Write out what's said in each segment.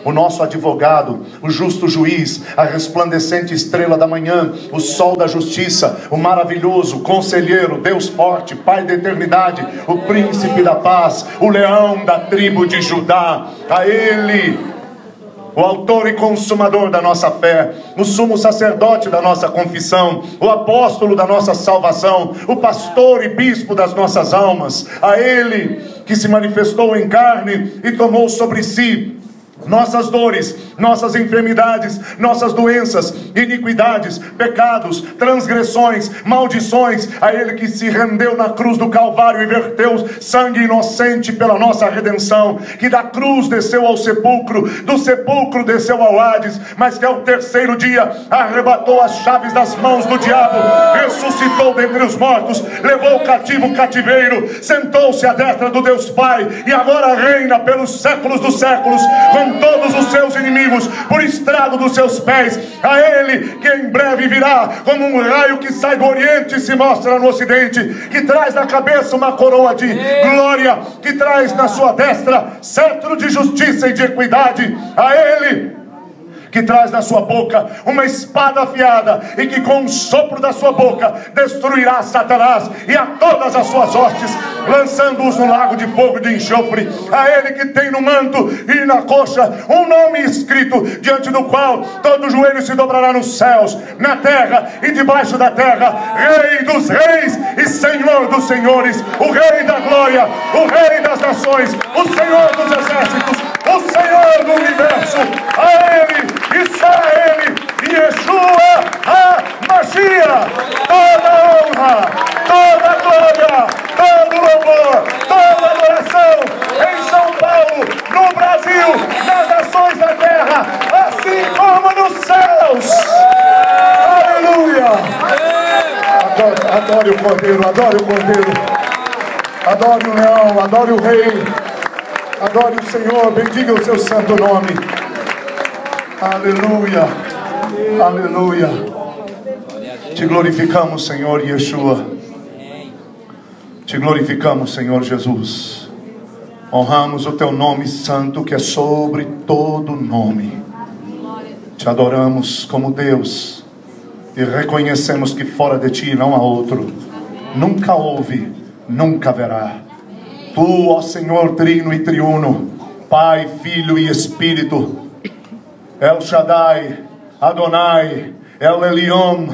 o nosso advogado, o justo juiz, a resplandecente estrela da manhã, o sol da justiça, o maravilhoso conselheiro, Deus forte, Pai da eternidade, o príncipe da paz, o leão da tribo de Judá. A Ele, o autor e consumador da nossa fé, o sumo sacerdote da nossa confissão, o apóstolo da nossa salvação, o pastor e bispo das nossas almas. A Ele que se manifestou em carne e tomou sobre si nossas dores, nossas enfermidades, nossas doenças, iniquidades, pecados, transgressões, maldições. A Ele que se rendeu na cruz do Calvário e verteu sangue inocente pela nossa redenção, que da cruz desceu ao sepulcro, do sepulcro desceu ao Hades, mas que ao terceiro dia arrebatou as chaves das mãos do diabo, ressuscitou dentre os mortos, levou o cativo o cativeiro, sentou-se à destra do Deus Pai e agora reina pelos séculos dos séculos com todos os seus inimigos por estrado dos seus pés. A Ele que em breve virá como um raio que sai do oriente e se mostra no ocidente, que traz na cabeça uma coroa de glória, que traz na sua destra cetro de justiça e de equidade. A Ele que traz na sua boca uma espada afiada e que com o sopro da sua boca destruirá Satanás e a todas as suas hostes, lançando-os no lago de fogo e de enxofre. A Ele que tem no manto e na coxa um nome escrito, diante do qual todo joelho se dobrará nos céus, na terra e debaixo da terra. Rei dos reis e Senhor dos senhores, o Rei da glória, o Rei das nações, o Senhor dos exércitos, o Senhor do universo. A Ele e só a Ele, Yeshua HaMashiach, toda honra, toda glória, todo louvor, toda adoração em São Paulo, no Brasil, nas nações da terra, assim como nos céus. Aleluia! Adore o Cordeiro, adore o Cordeiro, adore o Leão, adore o Rei, adore o Senhor, bendiga o seu santo nome. Aleluia, aleluia. Te glorificamos, Senhor Yeshua. Te glorificamos, Senhor Jesus. Honramos o teu nome santo, que é sobre todo nome. Te adoramos como Deus e reconhecemos que fora de ti não há outro. Nunca houve, nunca haverá. Tu, ó Senhor trino e triuno, Pai, Filho e Espírito, El Shaddai, Adonai, El Elyon,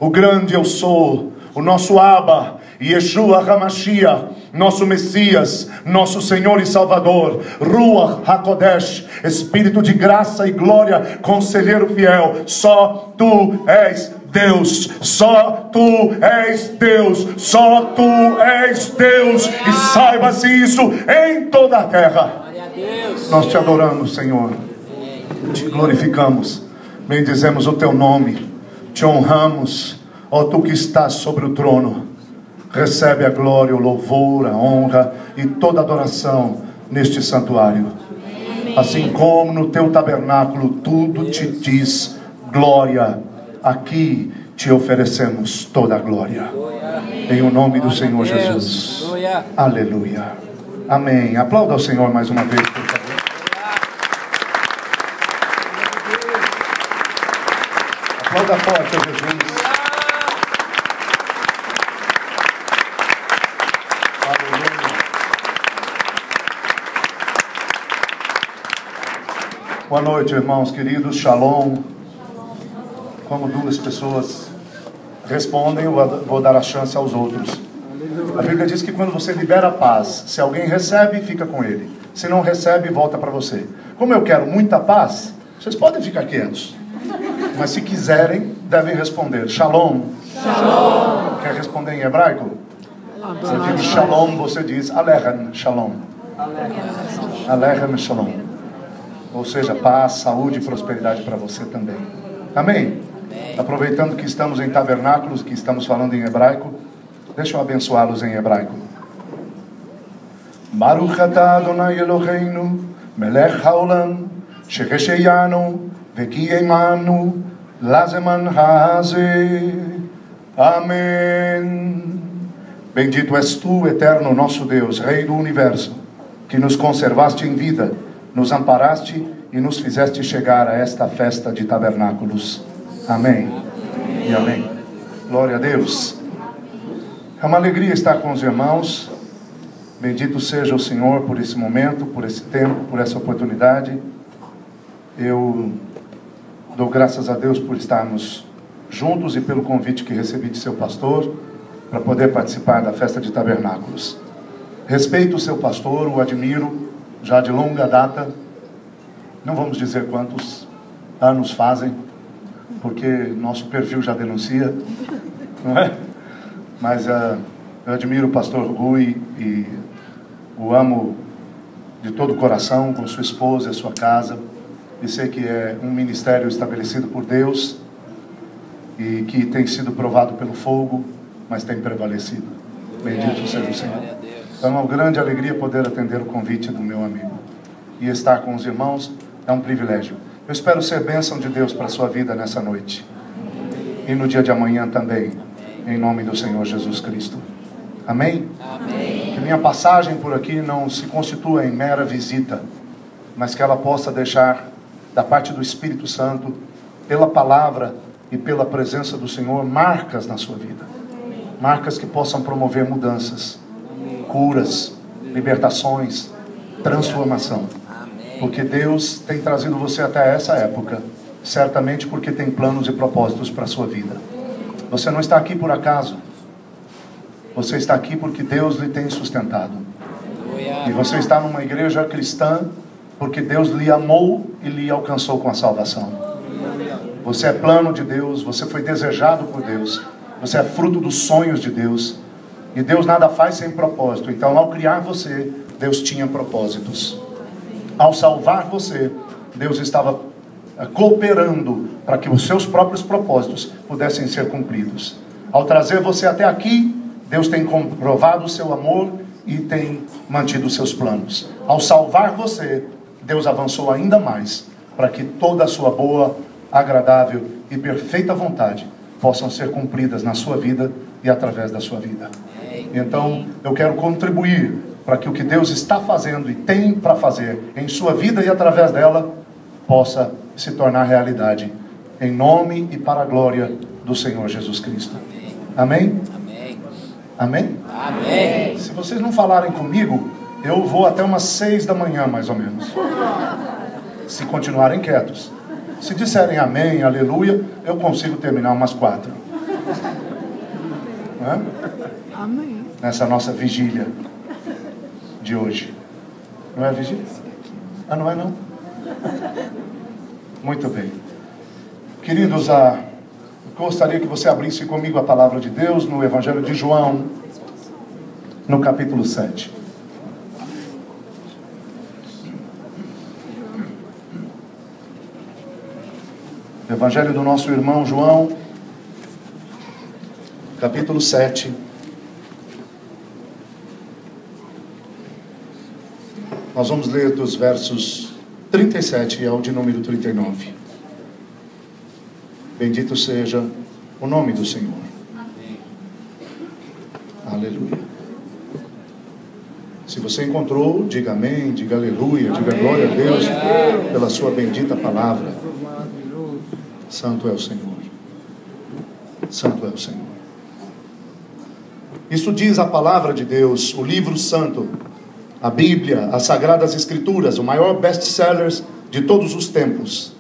o grande eu sou, o nosso Abba, Yeshua HaMashiach, nosso Messias, nosso Senhor e Salvador, Ruach HaKodesh, Espírito de graça e glória, Conselheiro fiel. Só Tu és Deus, só Tu és Deus, só Tu és Deus, e saiba-se isso em toda a terra. Nós te adoramos, Senhor, te glorificamos, bendizemos o teu nome, te honramos, ó Tu que estás sobre o trono. Recebe a glória, o louvor, a honra e toda adoração neste santuário. Assim como no teu tabernáculo tudo te diz glória, aqui te oferecemos toda a glória. Em o nome do Senhor Jesus. Aleluia. Amém. Aplauda ao Senhor mais uma vez, por favor. Aplauda forte a Jesus. Boa noite, irmãos queridos, shalom. Como duas pessoas respondem, eu vou dar a chance aos outros. A Bíblia diz que quando você libera a paz, se alguém recebe, fica com ele. Se não recebe, volta para você. Como eu quero muita paz, vocês podem ficar quietos. Mas se quiserem, devem responder. Shalom. Shalom. Quer responder em hebraico? Você diz shalom, você diz alechem shalom. Alechem shalom. Ou seja, paz, saúde e prosperidade para você também. Amém? Aproveitando que estamos em tabernáculos, que estamos falando em hebraico, deixa eu abençoá-los em hebraico. Baruch atah Adonai Eloheinu, melech haolam, shechesheyanu, vekiyemanu, lazeman haazeh. Amém. Bendito és tu, eterno nosso Deus, Rei do universo, que nos conservaste em vida nos amparaste e nos fizeste chegar a esta festa de tabernáculos. Amém e amém. Glória a Deus. É uma alegria estar com os irmãos. Bendito seja o Senhor por esse momento, por esse tempo, por essa oportunidade. Eu dou graças a Deus por estarmos juntos e pelo convite que recebi de seu pastor para poder participar da festa de tabernáculos. Respeito o seu pastor, o admiro já de longa data. Não vamos dizer quantos anos fazem, porque nosso perfil já denuncia, não é? Mas eu admiro o pastor Rui e o amo de todo o coração, com sua esposa e sua casa, e sei que é um ministério estabelecido por Deus e que tem sido provado pelo fogo, mas tem prevalecido. Bendito seja o Senhor. É uma grande alegria poder atender o convite do meu amigo e estar com os irmãos. É um privilégio. Eu espero ser bênção de Deus para a sua vida nessa noite. E no dia de amanhã também. Em nome do Senhor Jesus Cristo. Amém? Amém. Que minha passagem por aqui não se constitua em mera visita, mas que ela possa deixar, da parte do Espírito Santo, pela palavra e pela presença do Senhor, marcas na sua vida. Marcas que possam promover mudanças, curas, libertações, transformação. Porque Deus tem trazido você até essa época, certamente porque tem planos e propósitos para a sua vida. Você não está aqui por acaso. Você está aqui porque Deus lhe tem sustentado. E você está numa igreja cristã porque Deus lhe amou e lhe alcançou com a salvação. Você é plano de Deus, você foi desejado por Deus, você é fruto dos sonhos de Deus. E Deus nada faz sem propósito. Então, ao criar você, Deus tinha propósitos. Ao salvar você, Deus estava cooperando para que os seus próprios propósitos pudessem ser cumpridos. Ao trazer você até aqui, Deus tem comprovado o seu amor e tem mantido os seus planos. Ao salvar você, Deus avançou ainda mais para que toda a sua boa, agradável e perfeita vontade possam ser cumpridas na sua vida e através da sua vida. Então, eu quero contribuir para que o que Deus está fazendo e tem para fazer em sua vida e através dela possa se tornar realidade, em nome e para a glória do Senhor Jesus Cristo. Amém? Amém? Amém? Amém. Se vocês não falarem comigo, eu vou até umas 6 da manhã, mais ou menos. Se continuarem quietos. Se disserem amém, aleluia, eu consigo terminar umas 4. Não é? Amém. Nessa nossa vigília de hoje. Não é a vigília? Ah, não é não? Muito bem. Queridos, eu gostaria que você abrisse comigo a palavra de Deus no Evangelho de João, no capítulo 7. Evangelho do nosso irmão João, capítulo 7. Nós vamos ler dos versos 37 ao de número 39. Bendito seja o nome do Senhor. Amém. Aleluia. Se você encontrou, diga amém, diga aleluia, diga glória a Deus pela sua bendita palavra. Santo é o Senhor. Santo é o Senhor. Isso diz a palavra de Deus, o livro santo, a Bíblia, as Sagradas Escrituras, o maior best-seller de todos os tempos.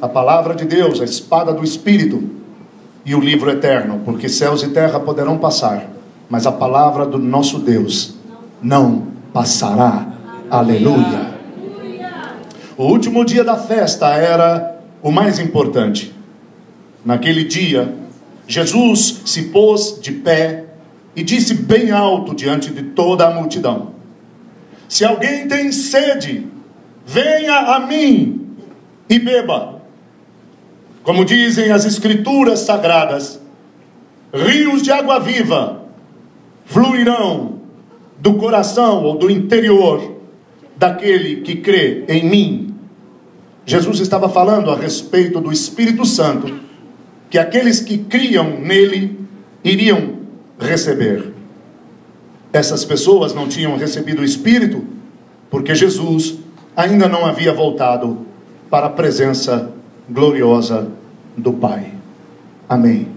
A palavra de Deus, a espada do Espírito e o livro eterno, porque céus e terra poderão passar, mas a palavra do nosso Deus não passará. Aleluia. O último dia da festa era o mais importante. Naquele dia, Jesus se pôs de pé e disse bem alto diante de toda a multidão: se alguém tem sede, venha a mim e beba. Como dizem as Escrituras Sagradas, rios de água viva fluirão do coração ou do interior daquele que crê em mim. Jesus estava falando a respeito do Espírito Santo, que aqueles que criam nele iriam receber. Essas pessoas não tinham recebido o Espírito, porque Jesus ainda não havia voltado para a presença gloriosa do Pai. Amém.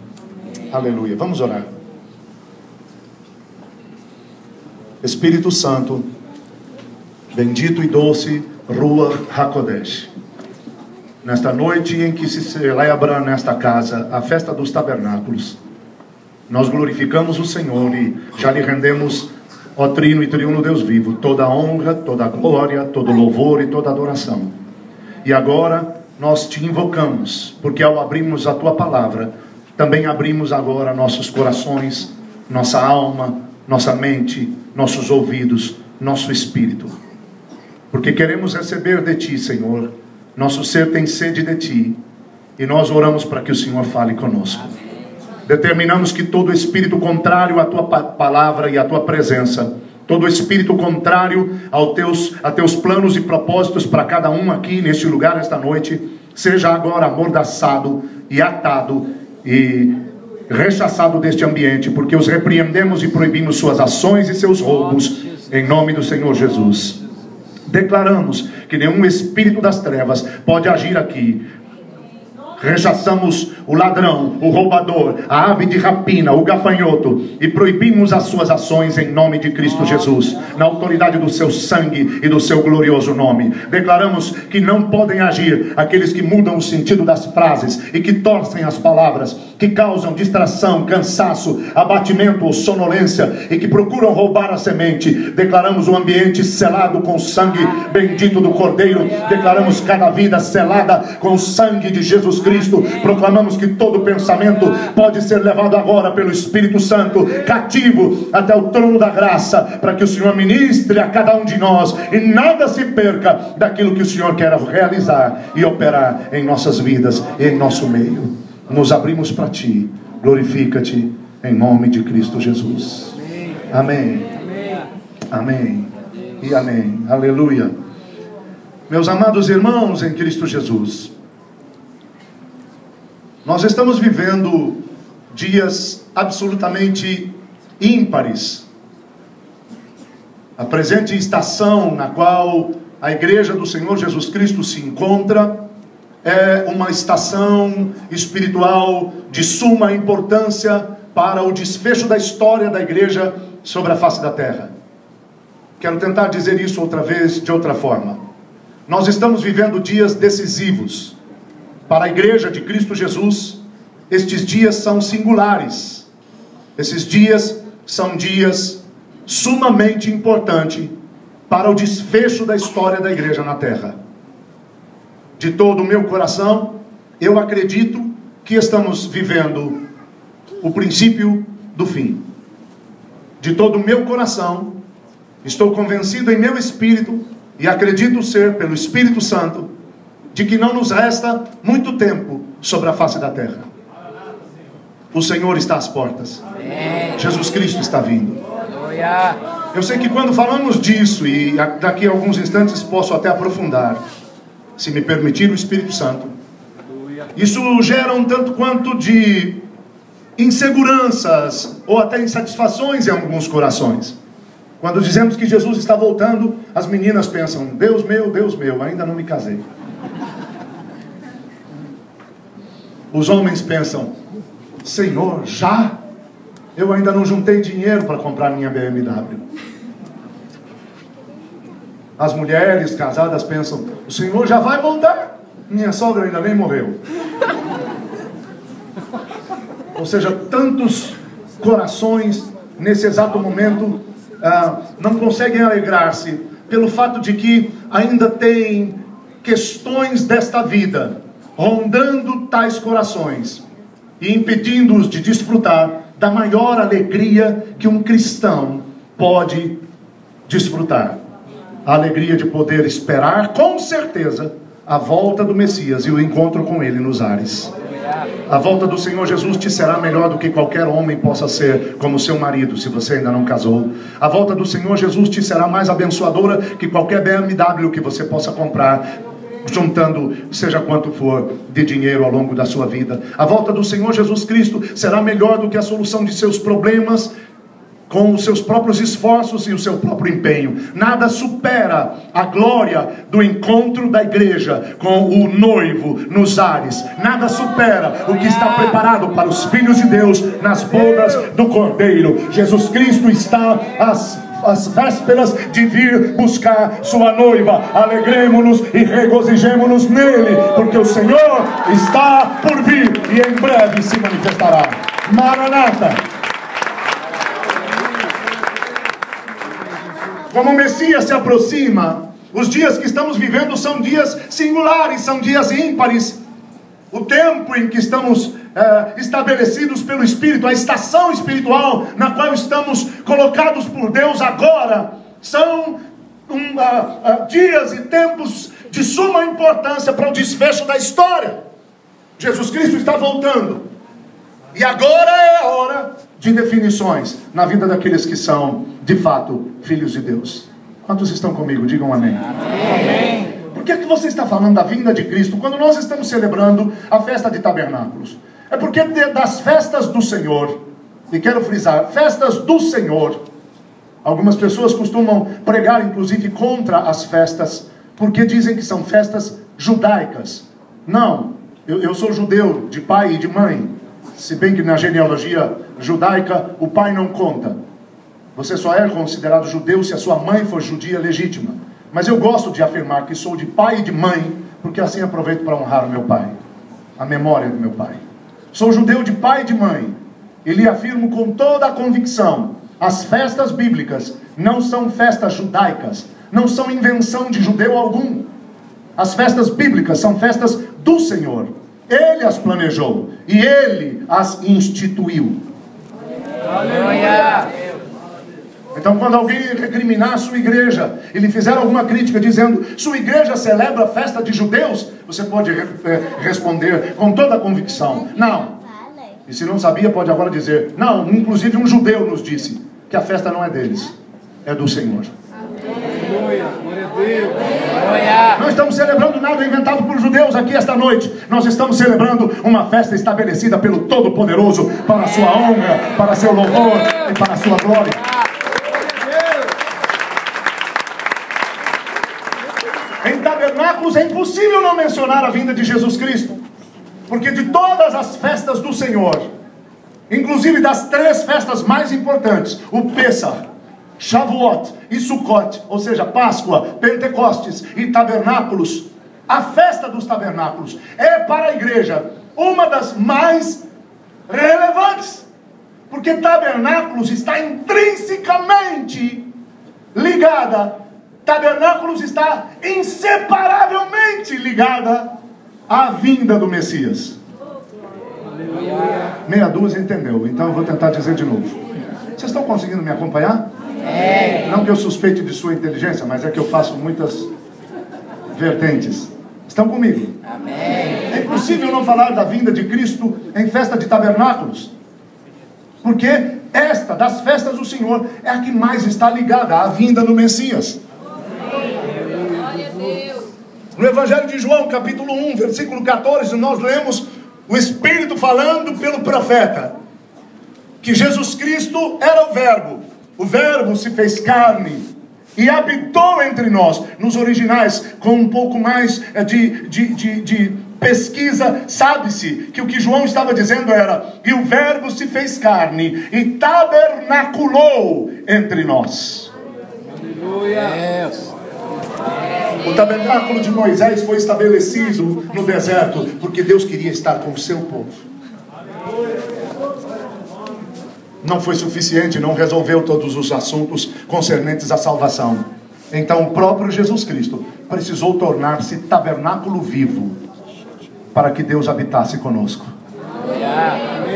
Aleluia. Vamos orar. Espírito Santo, bendito e doce Ruach HaKodesh, nesta noite em que se celebra nesta casa a festa dos tabernáculos, nós glorificamos o Senhor e já lhe rendemos, ó Trino e Triuno Deus vivo, toda a honra, toda a glória, todo louvor e toda adoração. E agora nós te invocamos, porque ao abrirmos a tua palavra, também abrimos agora nossos corações, nossa alma, nossa mente, nossos ouvidos, nosso espírito, porque queremos receber de ti, Senhor. Nosso ser tem sede de ti, e nós oramos para que o Senhor fale conosco. Determinamos que todo espírito contrário à tua palavra e à tua presença, todo espírito contrário a teus planos e propósitos para cada um aqui neste lugar esta noite, seja agora amordaçado e atado e rechaçado deste ambiente, porque os repreendemos e proibimos suas ações e seus roubos, em nome do Senhor Jesus. Declaramos que nenhum espírito das trevas pode agir aqui. Rechaçamos o ladrão, o roubador, a ave de rapina, o gafanhoto, e proibimos as suas ações em nome de Cristo Jesus, na autoridade do seu sangue e do seu glorioso nome. Declaramos que não podem agir aqueles que mudam o sentido das frases e que torcem as palavras, que causam distração, cansaço, abatimento ou sonolência e que procuram roubar a semente. Declaramos o ambiente selado com o sangue bendito do Cordeiro. Declaramos cada vida selada com o sangue de Jesus Cristo. Proclamamos que todo pensamento pode ser levado agora pelo Espírito Santo cativo até o trono da graça, para que o Senhor ministre a cada um de nós e nada se perca daquilo que o Senhor quer realizar e operar em nossas vidas e em nosso meio. Nos abrimos para ti. Glorifica-te em nome de Cristo Jesus. Amém. Amém e amém. Aleluia. Meus amados irmãos em Cristo Jesus, nós estamos vivendo dias absolutamente ímpares. A presente estação na qual a igreja do Senhor Jesus Cristo se encontra é uma estação espiritual de suma importância para o desfecho da história da igreja sobre a face da terra. Quero tentar dizer isso outra vez, de outra forma. Nós estamos vivendo dias decisivos para a igreja de Cristo Jesus. Estes dias são singulares. Esses dias são dias sumamente importantes para o desfecho da história da igreja na terra. De todo o meu coração, eu acredito que estamos vivendo o princípio do fim. De todo o meu coração, estou convencido em meu espírito, e acredito ser pelo Espírito Santo, de que não nos resta muito tempo sobre a face da terra. O Senhor está às portas. Jesus Cristo está vindo. Eu sei que quando falamos disso, e daqui a alguns instantes posso até aprofundar, se me permitir o Espírito Santo, isso gera um tanto quanto de inseguranças ou até insatisfações em alguns corações. Quando dizemos que Jesus está voltando, as meninas pensam: Deus meu, ainda não me casei. Os homens pensam: Senhor, já? Eu ainda não juntei dinheiro para comprar minha BMW. As mulheres casadas pensam: o Senhor já vai voltar? Minha sogra ainda nem morreu. Ou seja, tantos corações nesse exato momento não conseguem alegrar-se pelo fato de que ainda tem questões desta vida rondando tais corações e impedindo-os de desfrutar da maior alegria que um cristão pode desfrutar. A alegria de poder esperar com certeza a volta do Messias e o encontro com Ele nos ares. A volta do Senhor Jesus te será melhor do que qualquer homem possa ser como seu marido, se você ainda não casou. A volta do Senhor Jesus te será mais abençoadora que qualquer BMW que você possa comprar, juntando seja quanto for de dinheiro ao longo da sua vida. A volta do Senhor Jesus Cristo será melhor do que a solução de seus problemas com os seus próprios esforços e o seu próprio empenho. Nada supera a glória do encontro da igreja com o noivo nos ares. Nada supera o que está preparado para os filhos de Deus nas bodas do Cordeiro. Jesus Cristo está às vésperas de vir buscar sua noiva. Alegremo-nos e regozijemo-nos nele, porque o Senhor está por vir e em breve se manifestará. Maranata. Como o Messias se aproxima, os dias que estamos vivendo são dias singulares, são dias ímpares. O tempo em que estamos estabelecidos pelo Espírito, a estação espiritual na qual estamos colocados por Deus agora, são dias e tempos de suma importância para o desfecho da história. Jesus Cristo está voltando. E agora é a hora de definições na vida daqueles que são, de fato, filhos de Deus. Quantos estão comigo? Digam amém. Amém. Por que você está falando da vinda de Cristo quando nós estamos celebrando a festa de tabernáculos? É porque das festas do Senhor, e quero frisar, festas do Senhor, algumas pessoas costumam pregar inclusive contra as festas, porque dizem que são festas judaicas. Não, eu sou judeu de pai e de mãe. Se bem que na genealogia judaica o pai não conta. Você só é considerado judeu se a sua mãe for judia legítima. Mas eu gosto de afirmar que sou de pai e de mãe, porque assim aproveito para honrar o meu pai, a memória do meu pai. Sou judeu de pai e de mãe, e lhe afirmo com toda a convicção: as festas bíblicas não são festas judaicas, não são invenção de judeu algum. As festas bíblicas são festas do Senhor. Ele as planejou e Ele as instituiu. Aleluia. Então, quando alguém recriminar a sua igreja e lhe fizer alguma crítica dizendo: sua igreja celebra a festa de judeus, você pode responder com toda a convicção: não. E se não sabia, pode agora dizer: não, inclusive um judeu nos disse que a festa não é deles, é do Senhor. Aleluia. Glória a Deus. Não estamos celebrando nada inventado por judeus aqui esta noite. Nós estamos celebrando uma festa estabelecida pelo Todo-Poderoso para a sua honra, para seu louvor e para a sua glória. Em tabernáculos é impossível não mencionar a vinda de Jesus Cristo, porque de todas as festas do Senhor, inclusive das 3 festas mais importantes, o Pêssar, Shavuot e Sukkot, ou seja, Páscoa, Pentecostes e Tabernáculos, a festa dos tabernáculos é para a igreja uma das mais relevantes, porque tabernáculos está intrinsecamente ligada, tabernáculos está inseparavelmente ligada à vinda do Messias. Meia dúzia entendeu, então eu vou tentar dizer de novo. Vocês estão conseguindo me acompanhar? Não que eu suspeite de sua inteligência, mas é que eu faço muitas vertentes. Estão comigo? Amém. É impossível não falar da vinda de Cristo em festa de tabernáculos, porque esta das festas do Senhor é a que mais está ligada à vinda do Messias. Glória a Deus. No Evangelho de João, capítulo 1, versículo 14, nós lemos o Espírito falando pelo profeta que Jesus Cristo era o Verbo se fez carne e habitou entre nós. Nos originais, com um pouco mais de pesquisa, sabe-se que o que João estava dizendo era: e o Verbo se fez carne e tabernaculou entre nós. Aleluia. O tabernáculo de Moisés foi estabelecido no deserto porque Deus queria estar com o seu povo. Não foi suficiente, não resolveu todos os assuntos concernentes à salvação. Então o próprio Jesus Cristo precisou tornar-se tabernáculo vivo para que Deus habitasse conosco.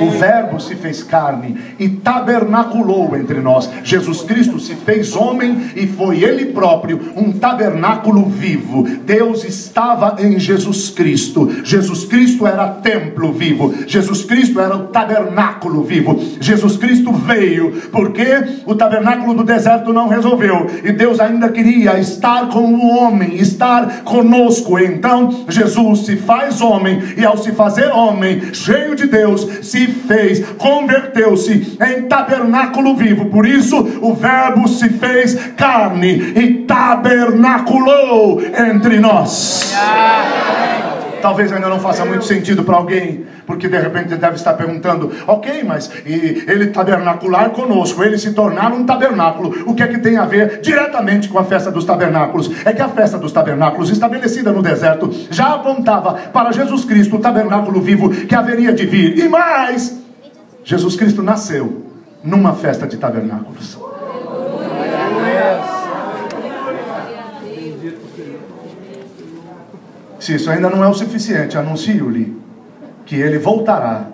O Verbo se fez carne e tabernaculou entre nós. Jesus Cristo se fez homem e foi Ele próprio um tabernáculo vivo. Deus estava em Jesus Cristo. Jesus Cristo era templo vivo. Jesus Cristo era o tabernáculo vivo. Jesus Cristo veio porque o tabernáculo do deserto não resolveu e Deus ainda queria estar com o homem, estar conosco. Então Jesus se faz homem e ao se fazer homem, cheio de Deus, se fez, converteu-se em tabernáculo vivo. Por isso o Verbo se fez carne e tabernaculou entre nós. Talvez ainda não faça muito sentido para alguém, porque de repente deve estar perguntando: ok, mas ele tabernacular conosco, ele se tornar um tabernáculo, o que é que tem a ver diretamente com a festa dos tabernáculos? É que a festa dos tabernáculos, estabelecida no deserto, já apontava para Jesus Cristo, o tabernáculo vivo que haveria de vir. E mais, Jesus Cristo nasceu numa festa de tabernáculos. Se isso ainda não é o suficiente, anuncio-lhe que ele voltará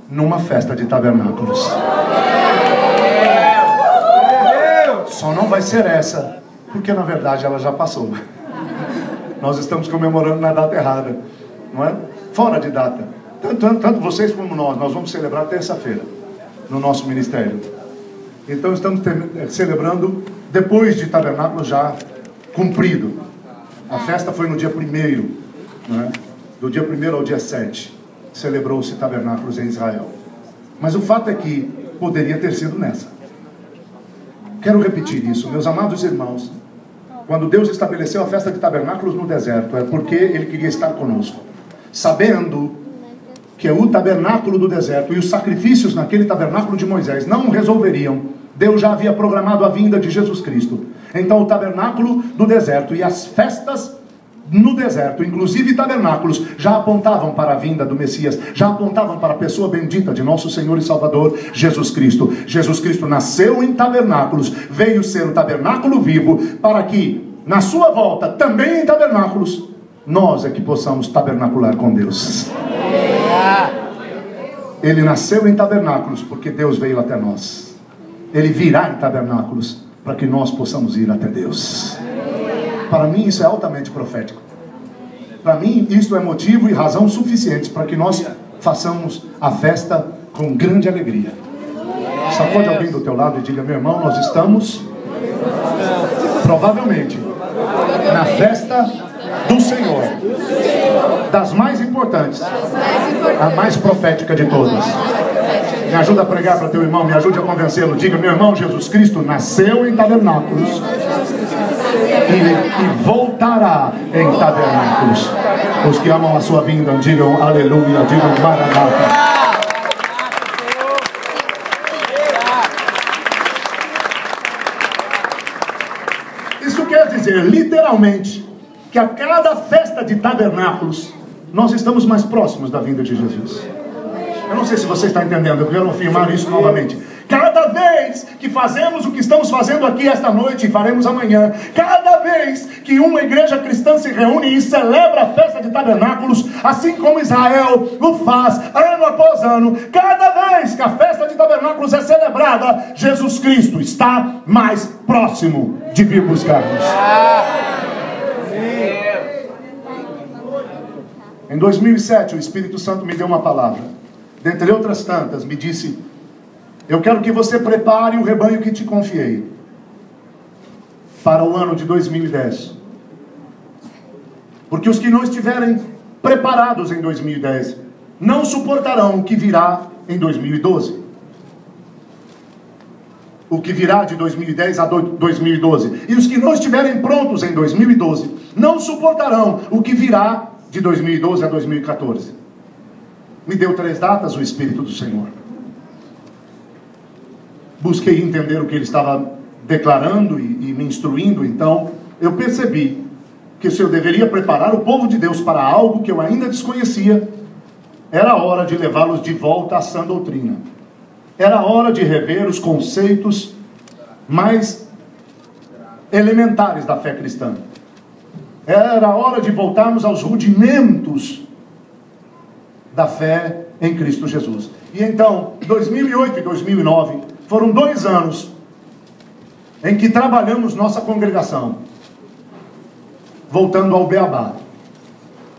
numa festa de tabernáculos. Só não vai ser essa, porque na verdade ela já passou. Nós estamos comemorando na data errada, não é? Fora de data. Tanto vocês como nós vamos celebrar terça-feira no nosso ministério. Então estamos celebrando depois de tabernáculo já cumprido. A festa foi no dia 1º. Do dia 1º ao dia 7 celebrou-se tabernáculos em Israel. Mas o fato é que poderia ter sido nessa. Quero repetir isso, meus amados irmãos. Quando Deus estabeleceu a festa de tabernáculos no deserto, é porque Ele queria estar conosco, sabendo que o tabernáculo do deserto e os sacrifícios naquele tabernáculo de Moisés não resolveriam. Deus já havia programado a vinda de Jesus Cristo. Então o tabernáculo do deserto e as festas no deserto, inclusive tabernáculos, já apontavam para a vinda do Messias, já apontavam para a pessoa bendita de nosso Senhor e Salvador, Jesus Cristo. Jesus Cristo nasceu em tabernáculos, veio ser o tabernáculo vivo, para que, na sua volta, também em tabernáculos, nós é que possamos tabernacular com Deus. Ele nasceu em tabernáculos, porque Deus veio até nós. Ele virá em tabernáculos, para que nós possamos ir até Deus. Para mim isso é altamente profético. Para mim isso é motivo e razão suficientes para que nós façamos a festa com grande alegria. Sacode alguém do teu lado e diga: meu irmão, nós estamos provavelmente na festa do Senhor, das mais importantes, a mais profética de todas. Me ajuda a pregar para teu irmão, me ajude a convencê-lo. Diga: meu irmão, Jesus Cristo nasceu em tabernáculos e voltará em tabernáculos. Os que amam a sua vinda digam aleluia, digam maranata. Isso quer dizer literalmente que a cada festa de tabernáculos nós estamos mais próximos da vinda de Jesus. Eu não sei se você está entendendo, eu quero afirmar isso novamente. Cada vez que fazemos o que estamos fazendo aqui esta noite e faremos amanhã, cada vez que uma igreja cristã se reúne e celebra a festa de tabernáculos, assim como Israel o faz ano após ano, cada vez que a festa de tabernáculos é celebrada, Jesus Cristo está mais próximo de vir buscar-nos. Em 2007 o Espírito Santo me deu uma palavra. Dentre outras tantas, me disse: eu quero que você prepare o rebanho que te confiei para o ano de 2010. Porque os que não estiverem preparados em 2010 não suportarão o que virá em 2012. O que virá de 2010 a 2012. E os que não estiverem prontos em 2012 não suportarão o que virá de 2012 a 2014. Me deu 3 datas o Espírito do Senhor. Busquei entender o que ele estava declarando e me instruindo. Então eu percebi que se eu deveria preparar o povo de Deus para algo que eu ainda desconhecia, era hora de levá-los de volta à sã doutrina. Era hora de rever os conceitos mais elementares da fé cristã. Era hora de voltarmos aos rudimentos da fé em Cristo Jesus. E então, 2008 e 2009 foram 2 anos em que trabalhamos nossa congregação, voltando ao beabá.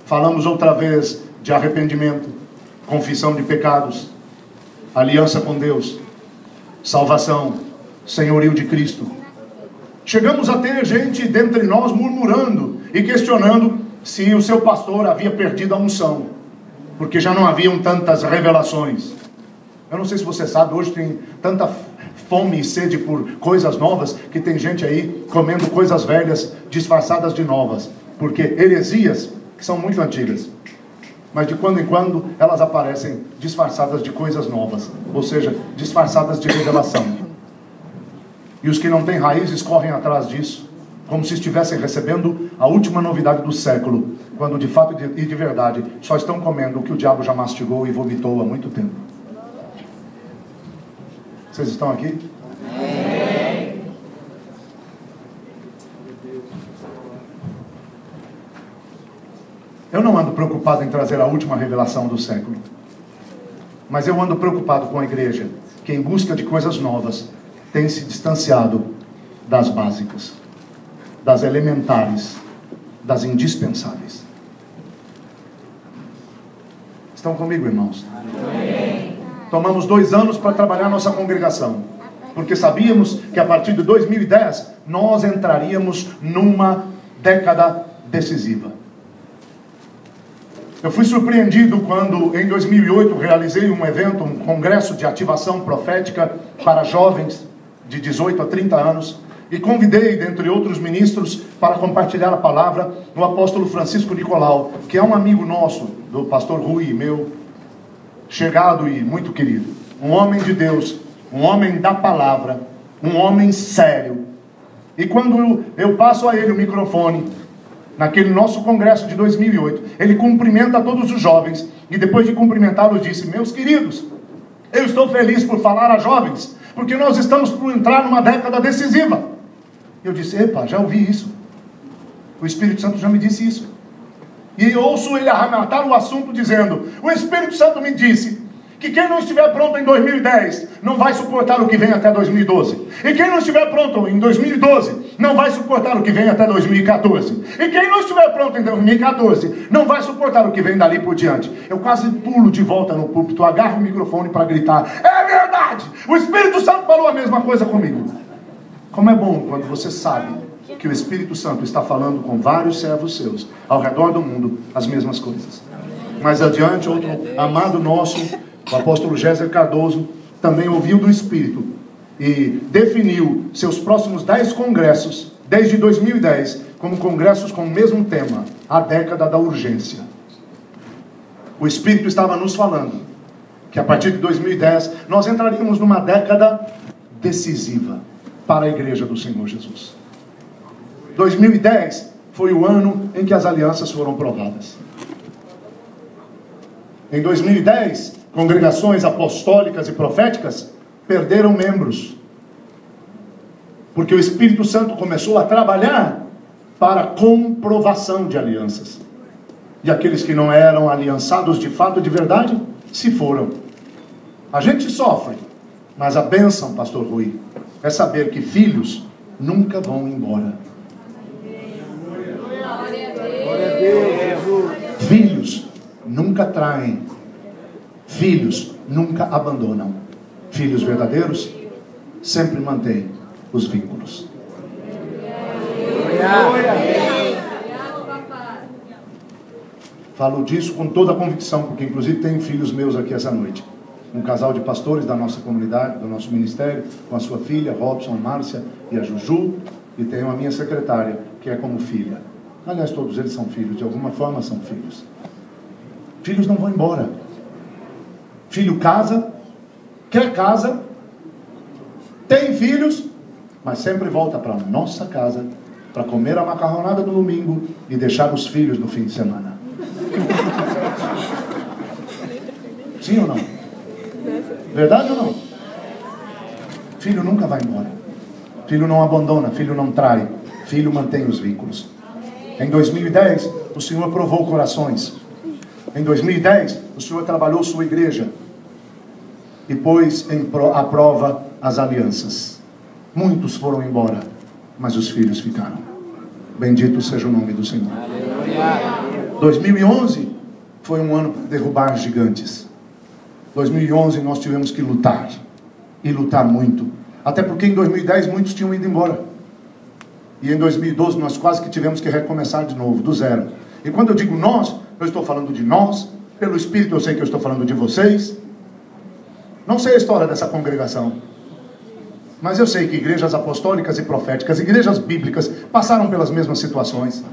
Falamos outra vez de arrependimento, confissão de pecados, aliança com Deus, salvação, senhorio de Cristo. Chegamos a ter gente dentre nós murmurando e questionando se o seu pastor havia perdido a unção, porque já não haviam tantas revelações. Eu não sei se você sabe, hoje tem tanta fome e sede por coisas novas, que tem gente aí comendo coisas velhas, disfarçadas de novas. Porque heresias, que são muito antigas, mas de quando em quando elas aparecem disfarçadas de coisas novas, ou seja, disfarçadas de revelação. E os que não têm raízes correm atrás disso, como se estivessem recebendo a última novidade do século, quando de fato e de verdade só estão comendo o que o diabo já mastigou e vomitou há muito tempo. Vocês estão aqui? Amém. Eu não ando preocupado em trazer a última revelação do século, mas eu ando preocupado com a igreja, que em busca de coisas novas tem se distanciado das básicas, das elementares, das indispensáveis. Estão comigo, irmãos? Amém. Tomamos 2 anos para trabalhar nossa congregação, porque sabíamos que a partir de 2010 nós entraríamos numa década decisiva. Eu fui surpreendido quando em 2008 realizei um evento, um congresso de ativação profética para jovens de 18 a 30 anos, e convidei, dentre outros ministros, para compartilhar a palavra, o apóstolo Francisco Nicolau, que é um amigo nosso, do pastor Rui, meu chegado e muito querido. Um homem de Deus, um homem da palavra, um homem sério. E quando eu passo a ele o microfone, naquele nosso congresso de 2008, ele cumprimenta todos os jovens, e depois de cumprimentá-los disse: meus queridos, eu estou feliz por falar a jovens, porque nós estamos por entrar numa década decisiva. Eu disse: epa, já ouvi isso. O Espírito Santo já me disse isso. E ouço ele arrematar o assunto dizendo: o Espírito Santo me disse que quem não estiver pronto em 2010 não vai suportar o que vem até 2012. E quem não estiver pronto em 2012 não vai suportar o que vem até 2014. E quem não estiver pronto em 2014 não vai suportar o que vem dali por diante. Eu quase pulo de volta no púlpito, agarro o microfone para gritar: é verdade! O Espírito Santo falou a mesma coisa comigo. Como é bom quando você sabe que o Espírito Santo está falando com vários servos seus ao redor do mundo as mesmas coisas. Mais adiante, outro amado nosso, o apóstolo Géser Cardoso, também ouviu do Espírito e definiu seus próximos 10 congressos, desde 2010, como congressos com o mesmo tema: a década da urgência. O Espírito estava nos falando que a partir de 2010 nós entraríamos numa década decisiva para a igreja do Senhor Jesus. 2010 foi o ano em que as alianças foram provadas. Em 2010, congregações apostólicas e proféticas perderam membros, porque o Espírito Santo começou a trabalhar para a comprovação de alianças. E aqueles que não eram aliançados de fato, de verdade, se foram. A gente sofre, mas a bênção, pastor Rui, é saber que filhos nunca vão embora. Filhos nunca traem. Filhos nunca abandonam. Filhos verdadeiros sempre mantêm os vínculos. Falo disso com toda a convicção, porque inclusive tenho filhos meus aqui essa noite. Um casal de pastores da nossa comunidade, do nosso ministério, com a sua filha, Robson, Márcia e a Juju, e tenho a minha secretária, que é como filha. Aliás, todos eles são filhos, de alguma forma são filhos. Filhos não vão embora. Filho casa, quer casa, tem filhos, mas sempre volta para a nossa casa, para comer a macarronada no domingo e deixar os filhos no fim de semana. Sim ou não? Verdade ou não? Filho nunca vai embora. Filho não abandona, filho não trai, filho mantém os vínculos. Em 2010, o Senhor provou corações. Em 2010, o Senhor trabalhou sua igreja e pôs à prova as alianças. Muitos foram embora, mas os filhos ficaram. Bendito seja o nome do Senhor. 2011 foi um ano para derrubar gigantes. 2011 nós tivemos que lutar, e lutar muito, até porque em 2010 muitos tinham ido embora, e em 2012 nós quase que tivemos que recomeçar de novo, do zero. E quando eu digo nós, eu estou falando de nós, pelo Espírito eu sei que eu estou falando de vocês, Não sei a história dessa congregação, mas eu sei que igrejas apostólicas e proféticas, igrejas bíblicas, passaram pelas mesmas situações.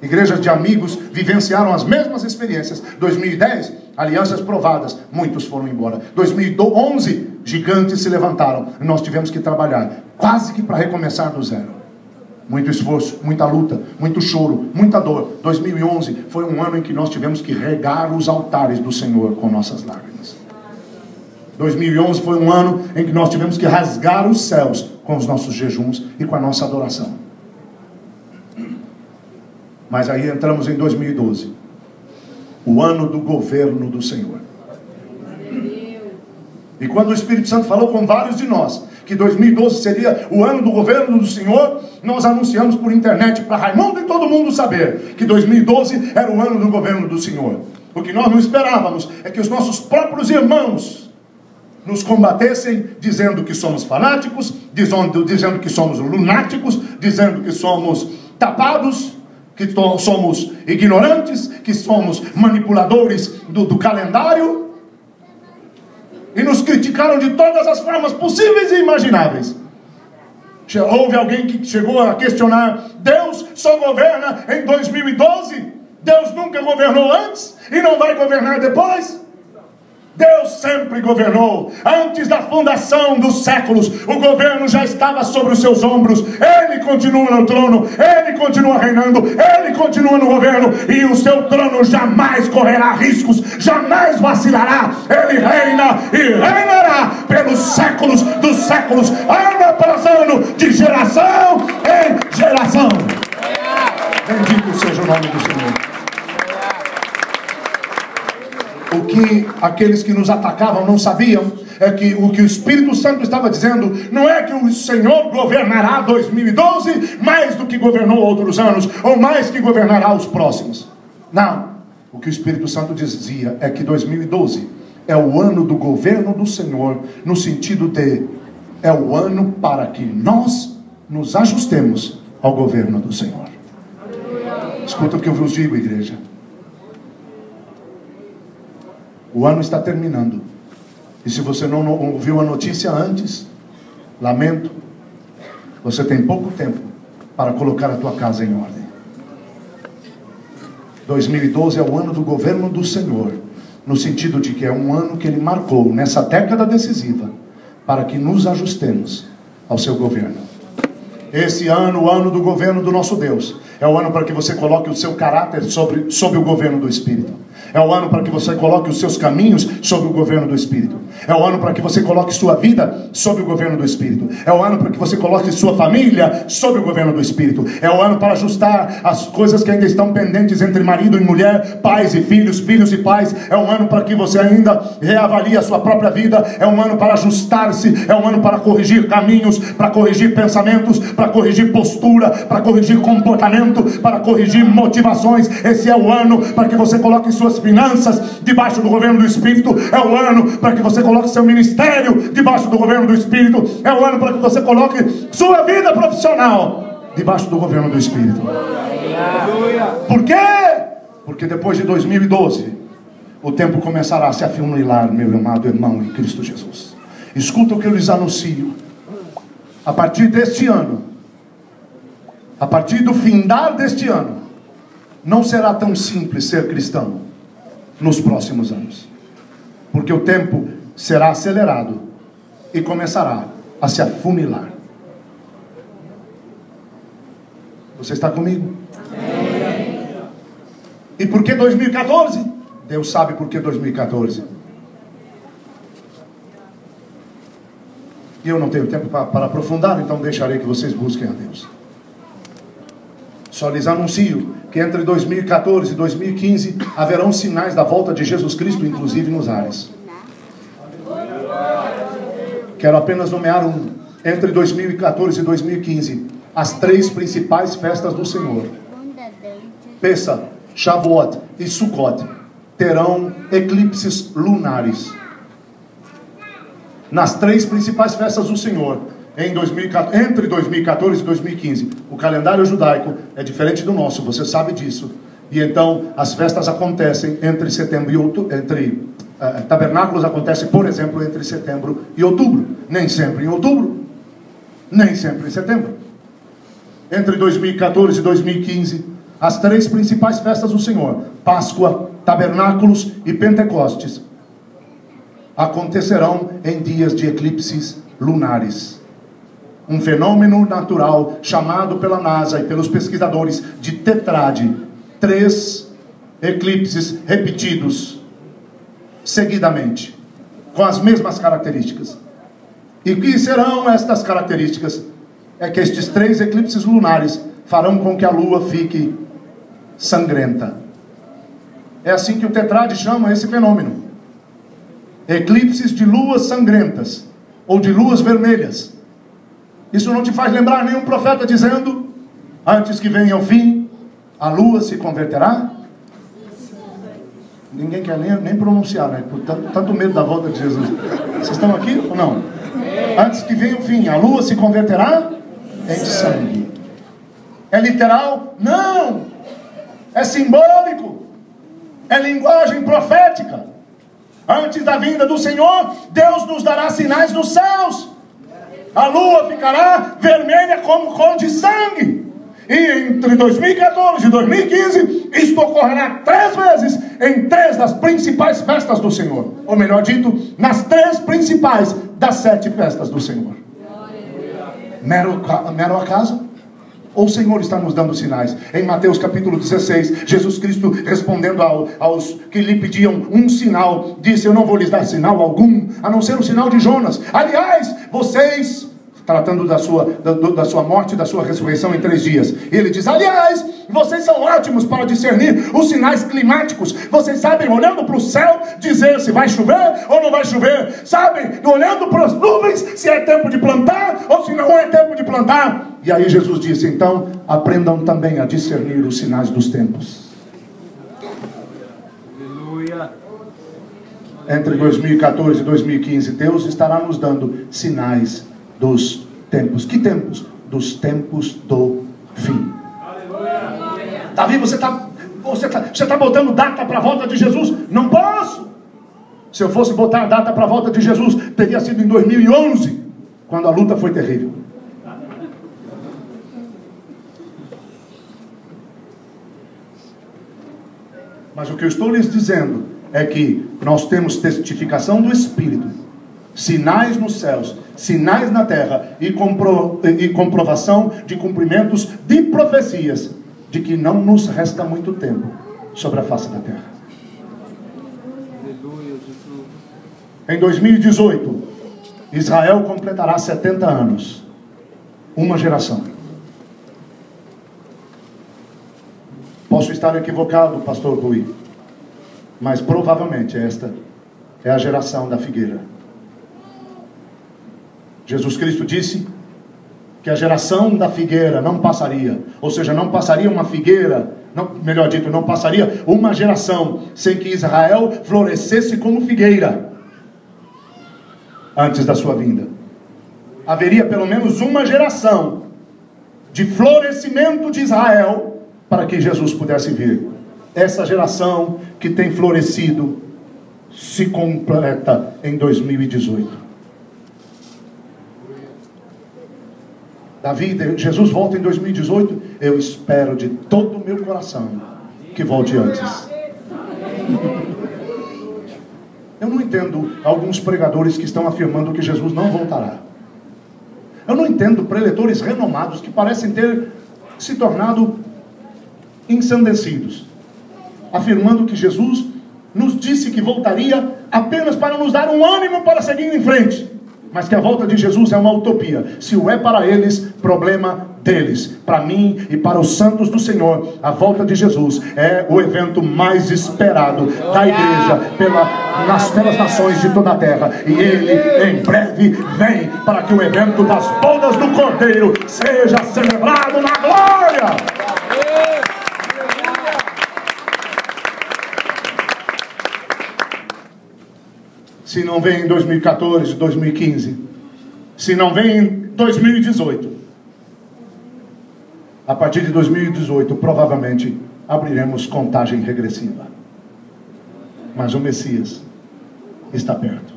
Igrejas de amigos vivenciaram as mesmas experiências. 2010, alianças provadas, muitos foram embora. 2011, gigantes se levantaram e nós tivemos que trabalhar, quase que para recomeçar do zero. Muito esforço, muita luta, muito choro, muita dor. 2011 foi um ano em que nós tivemos que regar os altares do Senhor com nossas lágrimas. 2011 foi um ano em que nós tivemos que rasgar os céus com os nossos jejuns e com a nossa adoração. Mas aí entramos em 2012, o ano do governo do Senhor. E quando o Espírito Santo falou com vários de nós que 2012 seria o ano do governo do Senhor, nós anunciamos por internet para Raimundo e todo mundo saber que 2012 era o ano do governo do Senhor. O que nós não esperávamos é que os nossos próprios irmãos nos combatessem, dizendo que somos fanáticos, dizendo que somos lunáticos, dizendo que somos tapados, que somos ignorantes, que somos manipuladores do calendário, e nos criticaram de todas as formas possíveis e imagináveis. Houve alguém que chegou a questionar: Deus só governa em 2012? Deus nunca governou antes e não vai governar depois? Deus sempre governou. Antes da fundação dos séculos, o governo já estava sobre os seus ombros. Ele continua no trono, Ele continua reinando, Ele continua no governo, e o seu trono jamais correrá riscos, jamais vacilará. Ele reina e reinará pelos séculos dos séculos, ano após ano, de geração em geração. Bendito seja o nome do Senhor. O que aqueles que nos atacavam não sabiam é que o que o Espírito Santo estava dizendo não é que o Senhor governará 2012 mais do que governou outros anos, ou mais que governará os próximos. Não. O que o Espírito Santo dizia é que 2012 é o ano do governo do Senhor, no sentido de é o ano para que nós nos ajustemos ao governo do Senhor. Escuta o que eu vos digo, igreja. O ano está terminando. E se você não ouviu a notícia antes, lamento, você tem pouco tempo para colocar a tua casa em ordem. 2012 é o ano do governo do Senhor, no sentido de que é um ano que Ele marcou nessa década decisiva para que nos ajustemos ao seu governo. Esse ano, o ano do governo do nosso Deus, é o ano para que você coloque o seu caráter sob o governo do Espírito. É o ano para que você coloque os seus caminhos sob o governo do Espírito. É o ano para que você coloque sua vida sob o governo do Espírito. É o ano para que você coloque sua família sob o governo do Espírito. É o ano para ajustar as coisas que ainda estão pendentes entre marido e mulher, pais e filhos, filhos e pais. É um ano para que você ainda reavalie a sua própria vida. É um ano para ajustar-se. É um ano para corrigir caminhos, para corrigir pensamentos, para corrigir postura, para corrigir comportamento, para corrigir motivações. Esse é o ano para que você coloque suas finanças debaixo do governo do Espírito. É o ano para que você coloque seu ministério debaixo do governo do Espírito. É o ano para que você coloque sua vida profissional debaixo do governo do Espírito. Por quê? Porque depois de 2012 o tempo começará a se afunilar, meu amado irmão em Cristo Jesus. Escuta o que eu lhes anuncio. A partir deste ano, a partir do findar deste ano, não será tão simples ser cristão nos próximos anos, porque o tempo será acelerado e começará a se afunilar. Você está comigo? Amém. E por que 2014? Deus sabe por que 2014. E eu não tenho tempo para aprofundar, então deixarei que vocês busquem a Deus. Só lhes anuncio que entre 2014 e 2015 haverão sinais da volta de Jesus Cristo, inclusive nos ares. Quero apenas nomear entre 2014 e 2015, as 3 principais festas do Senhor. Pessa, Shavuot e Sukkot terão eclipses lunares. Nas 3 principais festas do Senhor, entre 2014 e 2015, o calendário judaico é diferente do nosso, você sabe disso. E então as festas acontecem entre setembro e outubro, entre tabernáculos acontece, por exemplo, entre setembro e outubro. Nem sempre em outubro, nem sempre em setembro. Entre 2014 e 2015, as 3 principais festas do Senhor, Páscoa, Tabernáculos e Pentecostes, acontecerão em dias de eclipses lunares. Um fenômeno natural chamado pela NASA e pelos pesquisadores de tetrade. 3 eclipses repetidos seguidamente, com as mesmas características. E que serão estas características? É que estes 3 eclipses lunares farão com que a lua fique sangrenta. É assim que o tetrade chama esse fenômeno: eclipses de luas sangrentas, ou de luas vermelhas. Isso não te faz lembrar nenhum profeta dizendo: antes que venha o fim, a lua se converterá? Ninguém quer nem pronunciar, né? Por tanto medo da volta de Jesus. Vocês estão aqui ou não? Antes que venha o fim, a lua se converterá em sangue. É literal? Não! É simbólico. É linguagem profética. Antes da vinda do Senhor, Deus nos dará sinais nos céus. A lua ficará vermelha como cor de sangue. E entre 2014 e 2015, isto ocorrerá 3 vezes em 3 das principais festas do Senhor. Ou melhor dito, nas 3 principais das 7 festas do Senhor. Mero acaso? Ou o Senhor está nos dando sinais? Em Mateus capítulo 16, Jesus Cristo respondendo aos que lhe pediam um sinal, disse: eu não vou lhes dar sinal algum, a não ser o sinal de Jonas. Aliás, vocês... tratando da sua morte e da sua ressurreição em 3 dias. E ele diz: aliás, vocês são ótimos para discernir os sinais climáticos. Vocês sabem, olhando para o céu, dizer se vai chover ou não vai chover. Sabem, olhando para as nuvens, se é tempo de plantar ou se não é tempo de plantar. E aí Jesus disse: então, aprendam também a discernir os sinais dos tempos. Aleluia. Entre 2014 e 2015, Deus estará nos dando sinais dos tempos. Que tempos? Dos tempos do fim. Aleluia. Davi, você está botando data para a volta de Jesus? Não posso. Se eu fosse botar data para a volta de Jesus, teria sido em 2011, quando a luta foi terrível. Mas o que eu estou lhes dizendo é que nós temos testificação do Espírito, sinais nos céus, sinais na terra e comprovação de cumprimentos de profecias de que não nos resta muito tempo sobre a face da terra. Em 2018, Israel completará 70 anos. Uma geração. Posso estar equivocado, pastor Rui, mas provavelmente esta é a geração da figueira. Jesus Cristo disse que a geração da figueira não passaria, ou seja, não passaria uma figueira, melhor dito, não passaria uma geração sem que Israel florescesse como figueira antes da sua vinda. Haveria pelo menos uma geração de florescimento de Israel para que Jesus pudesse vir. Essa geração que tem florescido se completa em 2018. Jesus volta em 2018. Eu espero de todo o meu coração que volte antes. Eu não entendo alguns pregadores que estão afirmando que Jesus não voltará. Eu não entendo preletores renomados que parecem ter se tornado ensandecidos, afirmando que Jesus nos disse que voltaria apenas para nos dar um ânimo para seguir em frente, mas que a volta de Jesus é uma utopia. Se o é para eles, problema deles. Para mim e para os santos do Senhor, a volta de Jesus é o evento mais esperado da igreja pelas nações de toda a terra. E ele em breve vem para que o evento das bodas do Cordeiro seja celebrado na glória. Se não vem em 2014, 2015, se não vem em 2018, a partir de 2018, provavelmente abriremos contagem regressiva. Mas o Messias está perto.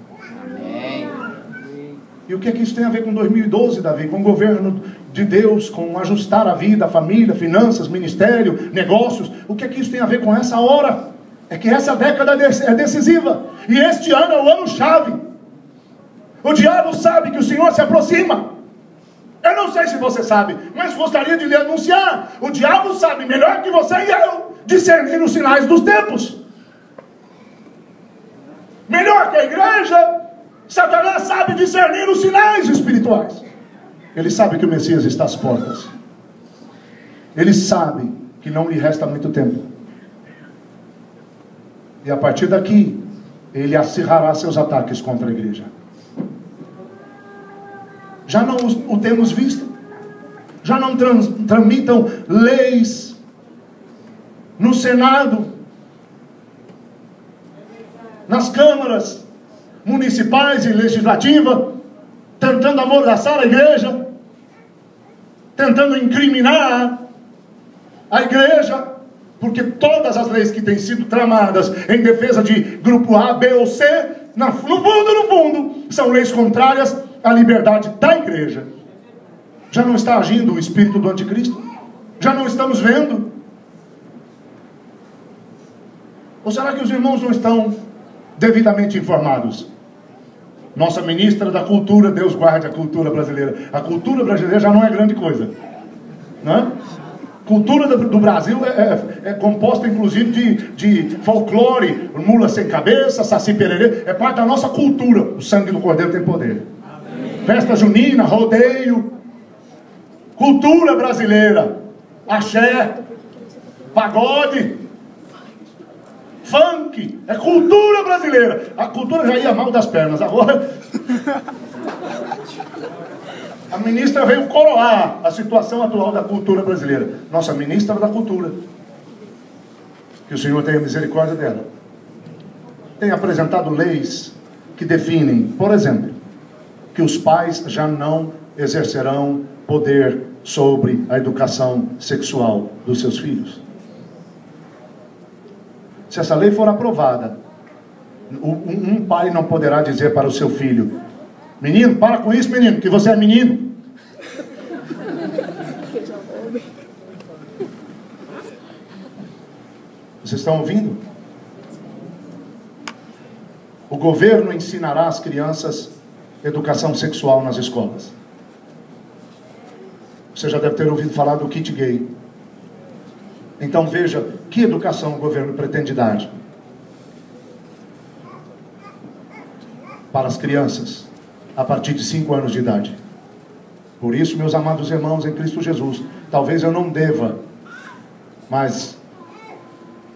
E o que é que isso tem a ver com 2012, Davi? Com o governo de Deus, com ajustar a vida, a família, finanças, ministério, negócios. O que é que isso tem a ver com essa hora? É que essa década é decisiva. E este ano é o ano-chave. O diabo sabe que o Senhor se aproxima. Eu não sei se você sabe, mas gostaria de lhe anunciar. O diabo sabe melhor que você e eu discernir os sinais dos tempos. Melhor que a igreja, Satanás sabe discernir os sinais espirituais. Ele sabe que o Messias está às portas. Ele sabe que não lhe resta muito tempo. E a partir daqui, ele acirrará seus ataques contra a igreja. Já não o temos visto? Já não tramitam leis no Senado, nas câmaras municipais e legislativas, tentando amordaçar a igreja, tentando incriminar a igreja, porque todas as leis que têm sido tramadas em defesa de grupo A, B ou C, no fundo, são leis contrárias à liberdade da igreja. Já não está agindo o espírito do anticristo? Já não estamos vendo? Ou será que os irmãos não estão devidamente informados? Nossa ministra da cultura, Deus guarde a cultura brasileira. A cultura brasileira já não é grande coisa, não é? A cultura do Brasil é composta inclusive de folclore, mula sem cabeça, saci pererê. É parte da nossa cultura. O sangue do cordeiro tem poder. Amém. Festa junina, rodeio, cultura brasileira, axé, pagode, funk, é cultura brasileira. A cultura já ia mal das pernas, agora a ministra veio coroar a situação atual da cultura brasileira. Nossa ministra da cultura, que o Senhor tenha misericórdia dela, tem apresentado leis que definem, por exemplo, que os pais já não exercerão poder sobre a educação sexual dos seus filhos. Se essa lei for aprovada, um pai não poderá dizer para o seu filho: menino, para com isso, menino, que você é menino. Vocês estão ouvindo? O governo ensinará às crianças educação sexual nas escolas. Você já deve ter ouvido falar do kit gay. Então veja, que educação o governo pretende dar para as crianças a partir de 5 anos de idade. Por isso, meus amados irmãos em Cristo Jesus, talvez eu não deva, mas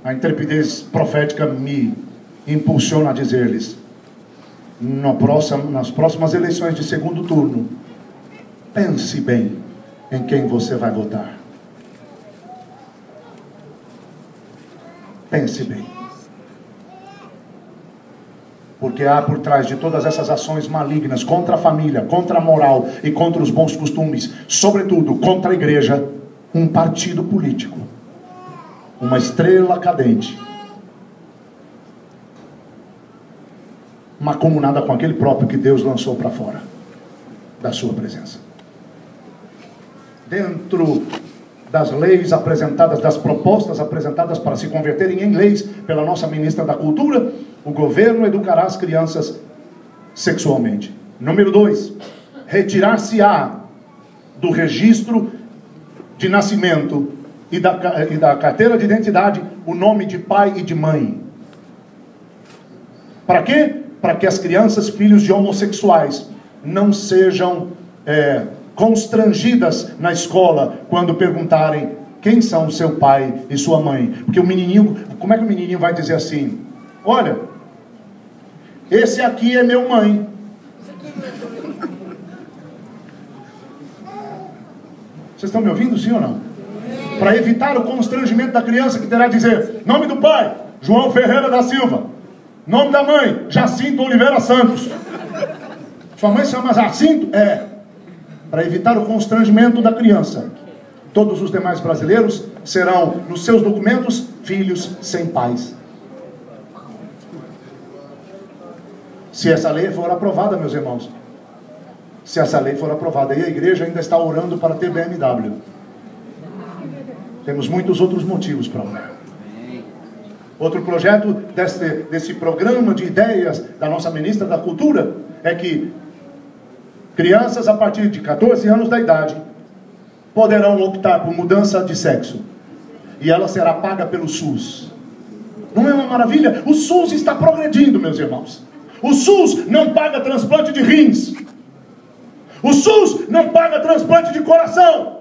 a intrepidez profética me impulsiona a dizer-lhes: nas próximas eleições de segundo turno, pense bem em quem você vai votar. Pense bem. Porque há por trás de todas essas ações malignas contra a família, contra a moral e contra os bons costumes, sobretudo contra a igreja, um partido político, uma estrela cadente, mancomunada com aquele próprio que Deus lançou para fora da sua presença. Dentro das leis apresentadas, das propostas apresentadas para se converterem em leis pela nossa ministra da Cultura, o governo educará as crianças sexualmente. Número 2, retirar-se-á do registro de nascimento e da carteira de identidade o nome de pai e de mãe. Para quê? Para que as crianças, filhos de homossexuais, não sejam constrangidas na escola quando perguntarem quem são seu pai e sua mãe. Porque o menininho, como é que o menininho vai dizer assim: olha, esse aqui é meu mãe. Vocês estão me ouvindo, sim ou não? Para evitar o constrangimento da criança, que terá de dizer: nome do pai, João Ferreira da Silva. Nome da mãe, Jacinto Oliveira Santos. Sua mãe se chama Jacinto? É. Para evitar o constrangimento da criança, todos os demais brasileiros serão, nos seus documentos, filhos sem pais. Se essa lei for aprovada, meus irmãos, se essa lei for aprovada, e a igreja ainda está orando para ter BMW. Temos muitos outros motivos para orar. Outro projeto desse programa de ideias da nossa ministra da Cultura é que crianças a partir de 14 anos da idade poderão optar por mudança de sexo. E ela será paga pelo SUS. Não é uma maravilha? O SUS está progredindo, meus irmãos. O SUS não paga transplante de rins. O SUS não paga transplante de coração.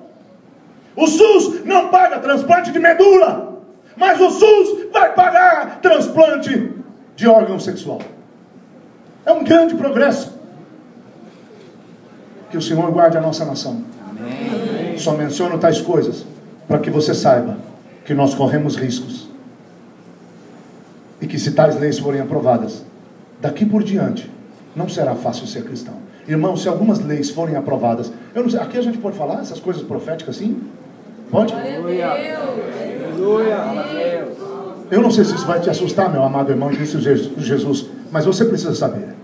O SUS não paga transplante de medula. Mas o SUS vai pagar transplante de órgão sexual. É um grande progresso. Que o Senhor guarde a nossa nação. Amém. Só menciono tais coisas para que você saiba que nós corremos riscos. E que se tais leis forem aprovadas, daqui por diante, não será fácil ser cristão. Irmão, se algumas leis forem aprovadas, eu não sei, aqui a gente pode falar essas coisas proféticas assim? Pode? Eu não sei se isso vai te assustar, meu amado irmão em Cristo Jesus, mas você precisa saber.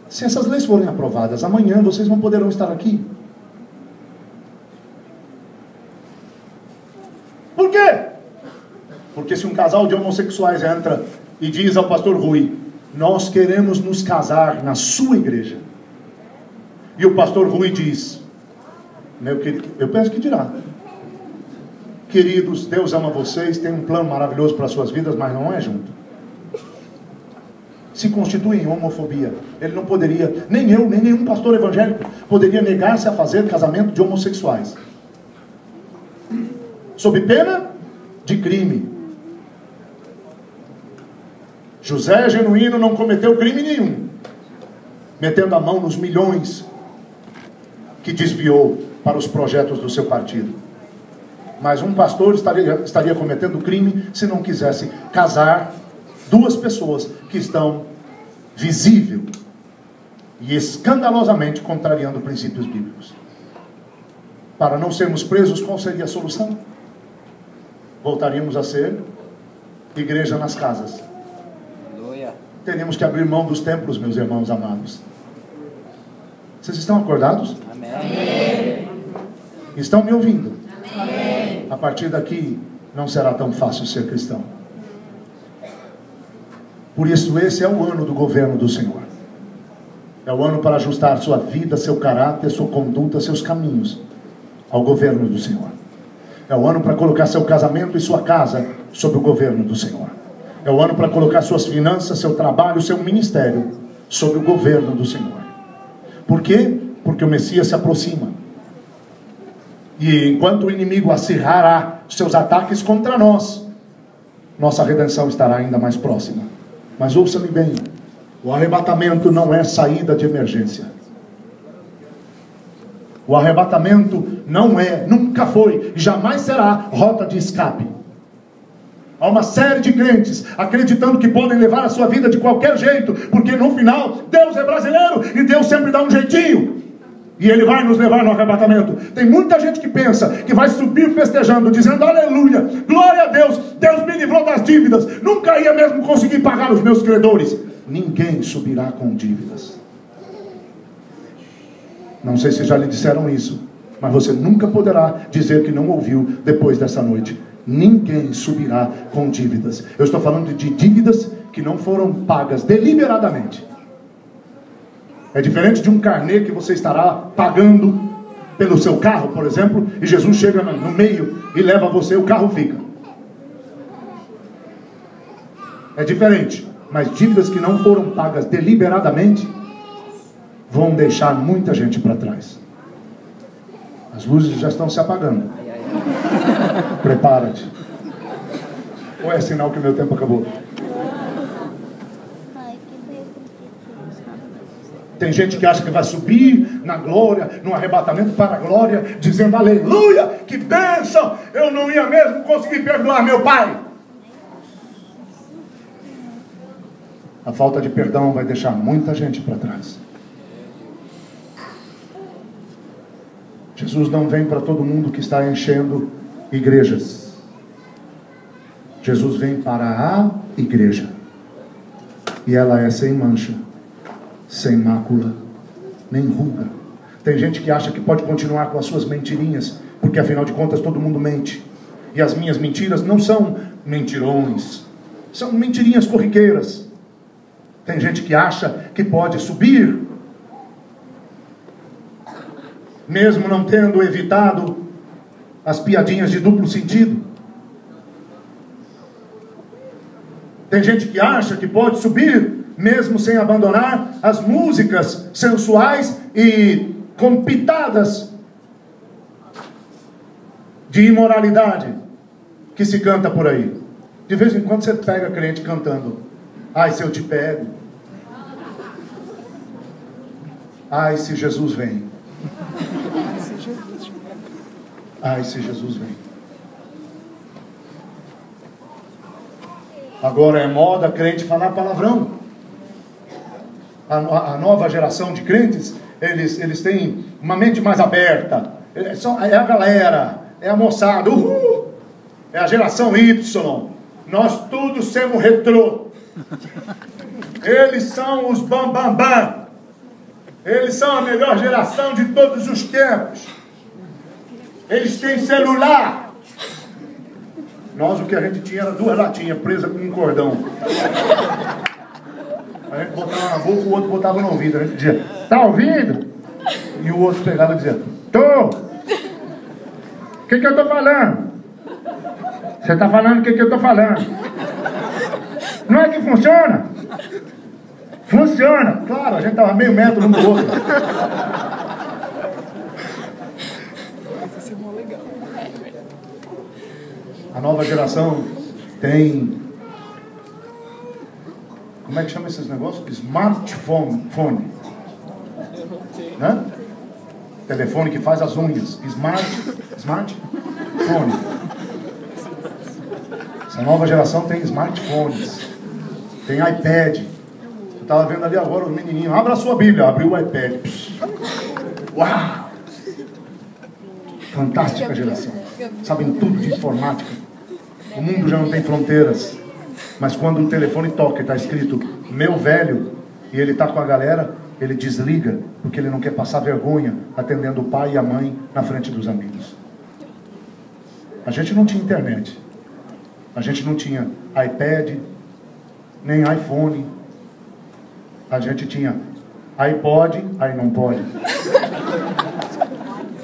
Se essas leis forem aprovadas, amanhã vocês não poderão estar aqui. Por quê? Porque se um casal de homossexuais entra e diz ao pastor Rui: nós queremos nos casar na sua igreja, e o pastor Rui diz: meu querido, eu penso que dirá: queridos, Deus ama vocês, tem um plano maravilhoso para as suas vidas, mas não é junto. Se constitui em homofobia. Ele não poderia, nem eu, nem nenhum pastor evangélico poderia negar-se a fazer casamento de homossexuais, sob pena de crime. José Genuíno não cometeu crime nenhum, metendo a mão nos milhões que desviou para os projetos do seu partido. Mas um pastor estaria cometendo crime se não quisesse casar duas pessoas que estão visível e escandalosamente contrariando princípios bíblicos. Para não sermos presos, qual seria a solução? Voltaríamos a ser igreja nas casas. Teríamos que abrir mão dos templos, meus irmãos amados. Vocês estão acordados? Amém. Estão me ouvindo? Amém. A partir daqui não será tão fácil ser cristão. Por isso esse é o ano do governo do Senhor. É o ano para ajustar sua vida, seu caráter, sua conduta, seus caminhos ao governo do Senhor. É o ano para colocar seu casamento e sua casa sob o governo do Senhor. É o ano para colocar suas finanças, seu trabalho, seu ministério sob o governo do Senhor. Por quê? Porque o Messias se aproxima. E enquanto o inimigo acirrará seus ataques contra nós, nossa redenção estará ainda mais próxima. Mas ouça-me bem, o arrebatamento não é saída de emergência. O arrebatamento não é, nunca foi e jamais será rota de escape. Há uma série de crentes acreditando que podem levar a sua vida de qualquer jeito, porque no final Deus é brasileiro e Deus sempre dá um jeitinho. E Ele vai nos levar no arrebatamento. Tem muita gente que pensa que vai subir festejando, dizendo aleluia, glória a Deus, Deus me livrou das dívidas, nunca ia mesmo conseguir pagar os meus credores. Ninguém subirá com dívidas. Não sei se já lhe disseram isso, mas você nunca poderá dizer que não ouviu depois dessa noite. Ninguém subirá com dívidas. Eu estou falando de dívidas que não foram pagas deliberadamente. É diferente de um carnê que você estará pagando pelo seu carro, por exemplo, e Jesus chega no meio e leva você, o carro fica. É diferente, mas dívidas que não foram pagas deliberadamente vão deixar muita gente para trás. As luzes já estão se apagando. Prepara-te. Ou é sinal que meu tempo acabou? Tem gente que acha que vai subir na glória, no arrebatamento para a glória, dizendo aleluia, que bênção, eu não ia mesmo conseguir perdoar meu pai. A falta de perdão vai deixar muita gente para trás. Jesus não vem para todo mundo que está enchendo igrejas. Jesus vem para a igreja. E ela é sem mancha sem mácula, nem ruga. Tem gente que acha que pode continuar com as suas mentirinhas, porque afinal de contas todo mundo mente. E as minhas mentiras não são mentirões, são mentirinhas corriqueiras. Tem gente que acha que pode subir, mesmo não tendo evitado as piadinhas de duplo sentido. Tem gente que acha que pode subir, mesmo sem abandonar as músicas sensuais e com pitadas de imoralidade que se canta por aí. De vez em quando você pega crente cantando: ai, se eu te pego, ai, se Jesus vem, ai, se Jesus vem. Agora é moda crente falar palavrão. A nova geração de crentes, eles têm uma mente mais aberta. É a galera, é a moçada, é a geração Y. Nós todos somos retrô. Eles são os bam. Eles são a melhor geração de todos os tempos. Eles têm celular. Nós, o que a gente tinha era 2 latinhas presas com um cordão. A gente botava na boca, o outro botava no ouvido. A gente dizia: tá ouvindo? E o outro pegava e dizia: tô. O que eu tô falando? Você tá falando o que eu tô falando? Não é que funciona? Funciona. Claro, a gente tava meio metro um do outro. A nova geração tem... Como é que chama esses negócios? Smartphone. Né? Telefone que faz as unhas. Smartphone. Essa nova geração tem smartphones. Tem iPad. Eu estava vendo ali agora o menininho. Abra a sua Bíblia. Abriu o iPad. Uau! Fantástica geração. Sabem tudo de informática. O mundo já não tem fronteiras. Mas quando o telefone toca e está escrito meu velho, e ele está com a galera, ele desliga, porque ele não quer passar vergonha atendendo o pai e a mãe na frente dos amigos. A gente não tinha internet. A gente não tinha iPad, nem iPhone. A gente tinha iPod, aí não pode.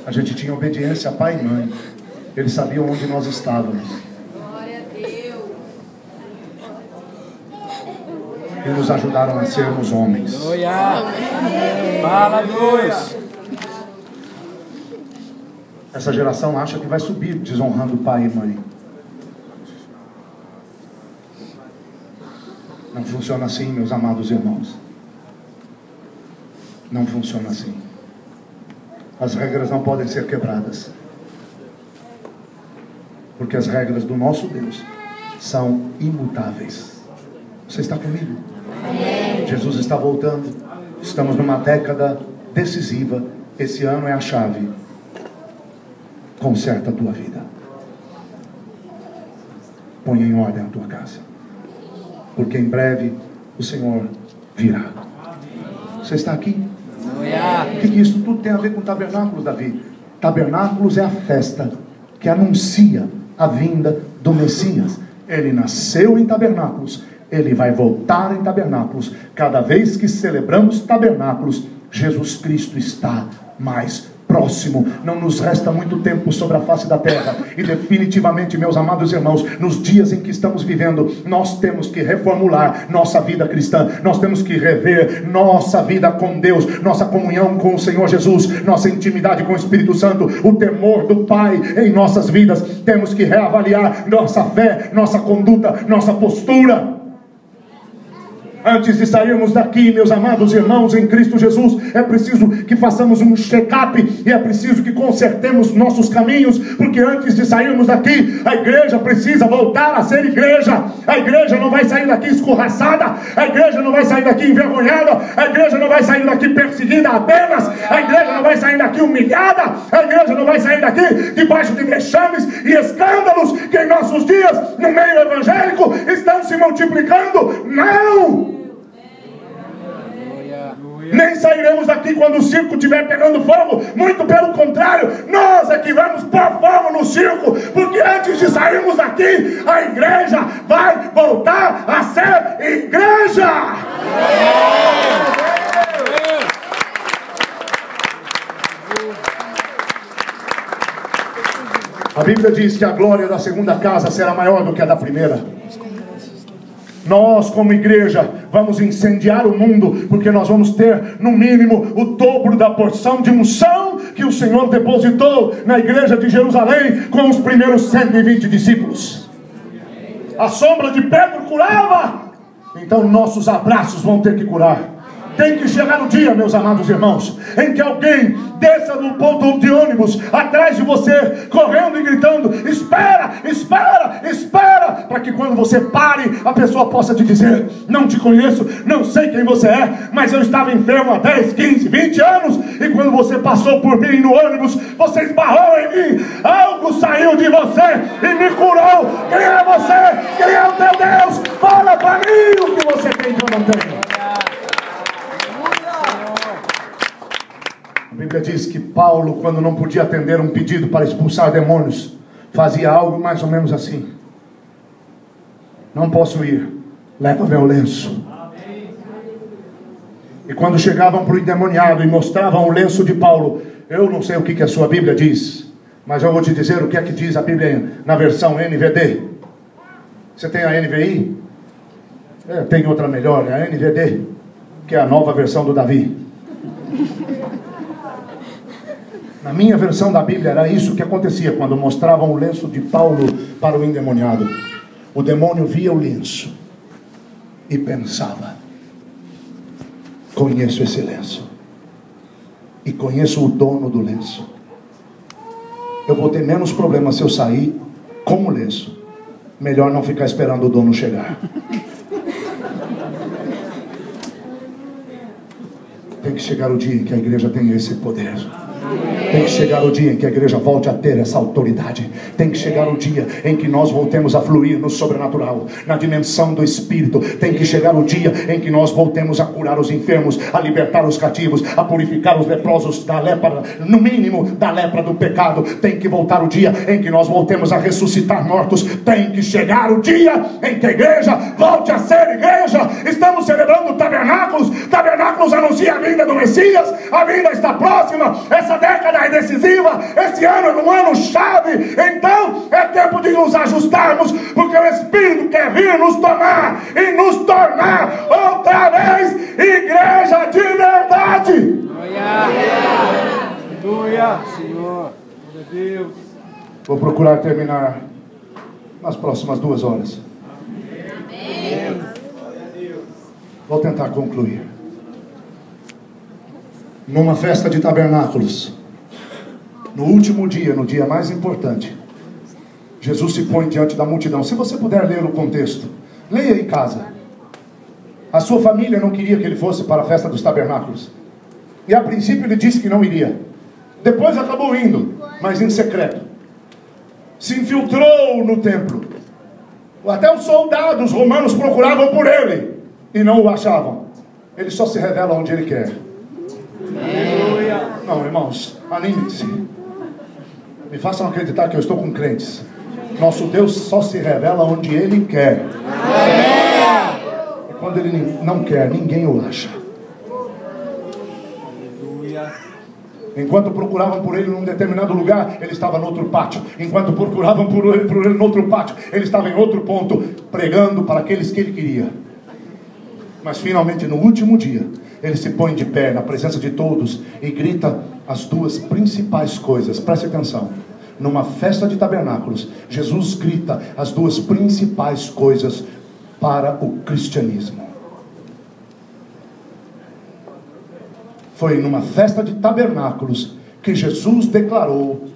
A gente tinha obediência a pai e mãe. Eles sabiam onde nós estávamos. Glória a Deus. E nos ajudaram a sermos homens. Fala, Deus. Essa geração acha que vai subir desonrando pai e mãe. Não funciona assim, meus amados irmãos. Não funciona assim. As regras não podem ser quebradas. Porque as regras do nosso Deus são imutáveis. Você está comigo? Amém. Jesus está voltando. Estamos numa década decisiva. Esse ano é a chave. Conserta a tua vida. Põe em ordem a tua casa. Porque em breve o Senhor virá. Você está aqui? O que isso tudo tem a ver com tabernáculos, Davi? Tabernáculos é a festa que anuncia a vinda do Messias. Ele nasceu em tabernáculos, ele vai voltar em tabernáculos. Cada vez que celebramos tabernáculos, Jesus Cristo está mais próximo. Não nos resta muito tempo sobre a face da terra. E definitivamente, meus amados irmãos, nos dias em que estamos vivendo, nós temos que reformular nossa vida cristã. Nós temos que rever nossa vida com Deus, nossa comunhão com o Senhor Jesus, nossa intimidade com o Espírito Santo, o temor do Pai em nossas vidas. Temos que reavaliar nossa fé, nossa conduta, nossa postura. Antes de sairmos daqui, meus amados irmãos em Cristo Jesus, é preciso que façamos um check-up e é preciso que consertemos nossos caminhos, porque antes de sairmos daqui, a igreja precisa voltar a ser igreja. A igreja não vai sair daqui escorraçada, a igreja não vai sair daqui envergonhada, a igreja não vai sair daqui perseguida apenas, a igreja não vai sair daqui humilhada, a igreja não vai sair daqui debaixo de vexames e escândalos que em nossos dias, no meio evangélico, estão se multiplicando. Não! Nem sairemos daqui quando o circo estiver pegando fogo. Muito pelo contrário, nós é que vamos pôr fogo no circo. Porque antes de sairmos daqui, a igreja vai voltar a ser igreja. A Bíblia diz que a glória da segunda casa será maior do que a da primeira. Nós, como igreja, vamos incendiar o mundo, porque nós vamos ter, no mínimo, o dobro da porção de unção que o Senhor depositou na igreja de Jerusalém com os primeiros 120 discípulos. A sombra de Pedro curava, então nossos abraços vão ter que curar. Tem que chegar o dia, meus amados irmãos, em que alguém desça no ponto de ônibus atrás de você, correndo e gritando: espera, espera, espera, para que quando você pare, a pessoa possa te dizer: não te conheço, não sei quem você é, mas eu estava enfermo há 10, 15, 20 anos, e quando você passou por mim no ônibus, você esbarrou em mim, algo saiu de você e me curou. Quem é você? Quem é o teu Deus? Fala para mim o que você tem que eu não tenho. A Bíblia diz que Paulo, quando não podia atender um pedido para expulsar demônios, fazia algo mais ou menos assim: não posso ir, leva meu lenço. E quando chegavam para o endemoniado e mostravam o lenço de Paulo, eu não sei o que a sua Bíblia diz, mas eu vou te dizer o que é que diz a Bíblia na versão NVD. Você tem a NVI? Tem outra melhor, a NVD, que é a nova versão do Davi. Na minha versão da Bíblia era isso que acontecia quando mostravam o lenço de Paulo para o endemoniado. O demônio via o lenço e pensava: conheço esse lenço e conheço o dono do lenço. Eu vou ter menos problema se eu sair com o lenço. Melhor não ficar esperando o dono chegar. Tem que chegar o dia em que a igreja tenha esse poder. Tem que chegar o dia em que a igreja volte a ter essa autoridade. Tem que chegar o dia em que nós voltemos a fluir no sobrenatural, na dimensão do Espírito. Tem que chegar o dia em que nós voltemos a curar os enfermos, a libertar os cativos, a purificar os leprosos da lepra, no mínimo da lepra do pecado. Tem que voltar o dia em que nós voltemos a ressuscitar mortos. Tem que chegar o dia em que a igreja volte a ser igreja. Estamos celebrando tabernáculos. Tabernáculos anuncia a vinda do Messias. A vinda está próxima. Essa década é decisiva. Esse ano é um ano chave. Então é tempo de nos ajustarmos, porque o Espírito quer vir nos tomar e nos tornar outra vez igreja de verdade. Aleluia, Senhor, meu Deus. Vou procurar terminar nas próximas 2 horas. Vou tentar concluir. Numa festa de tabernáculos, no último dia, no dia mais importante, Jesus se põe diante da multidão. Se você puder ler o contexto, leia em casa. A sua família não queria que ele fosse para a festa dos tabernáculos, e a princípio ele disse que não iria. Depois acabou indo, mas em secreto. Se infiltrou no templo. Até os soldados romanos procuravam por ele e não o achavam. Ele só se revela onde ele quer. Não, irmãos, animem-se. Me façam acreditar que eu estou com crentes. Nosso Deus só se revela onde Ele quer. E quando Ele não quer, ninguém o acha. Enquanto procuravam por Ele num determinado lugar, Ele estava no outro pátio. Enquanto procuravam por ele no outro pátio, Ele estava em outro ponto, pregando para aqueles que Ele queria. Mas finalmente, no último dia, Ele se põe de pé na presença de todos e grita as 2 principais coisas. Preste atenção. Numa festa de tabernáculos, Jesus grita as 2 principais coisas para o cristianismo. Foi numa festa de tabernáculos que Jesus declarou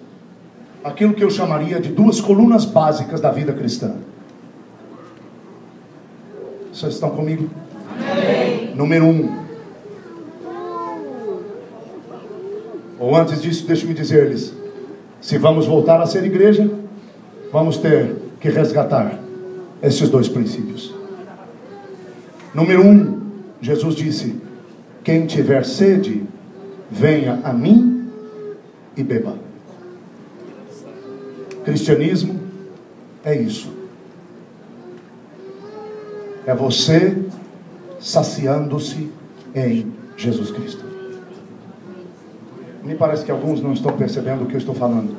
aquilo que eu chamaria de 2 colunas básicas da vida cristã. Vocês estão comigo? Amém. Número 1. Ou antes disso, deixe-me dizer-lhes: se vamos voltar a ser igreja, vamos ter que resgatar esses 2 princípios. Número 1, Jesus disse: quem tiver sede, venha a mim e beba. Cristianismo é isso. É você saciando-se em Jesus Cristo. Me parece que alguns não estão percebendo o que eu estou falando,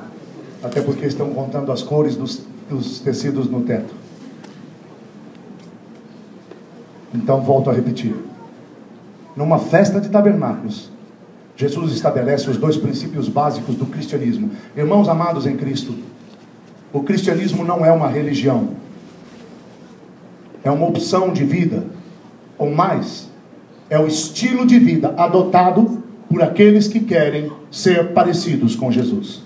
até porque estão contando as cores dos tecidos no teto. Então volto a repetir. Numa festa de tabernáculos, Jesus estabelece os dois princípios básicos do cristianismo. Irmãos amados em Cristo, o cristianismo não é uma religião, é uma opção de vida, ou mais, é o estilo de vida adotado por aqueles que querem ser parecidos com Jesus.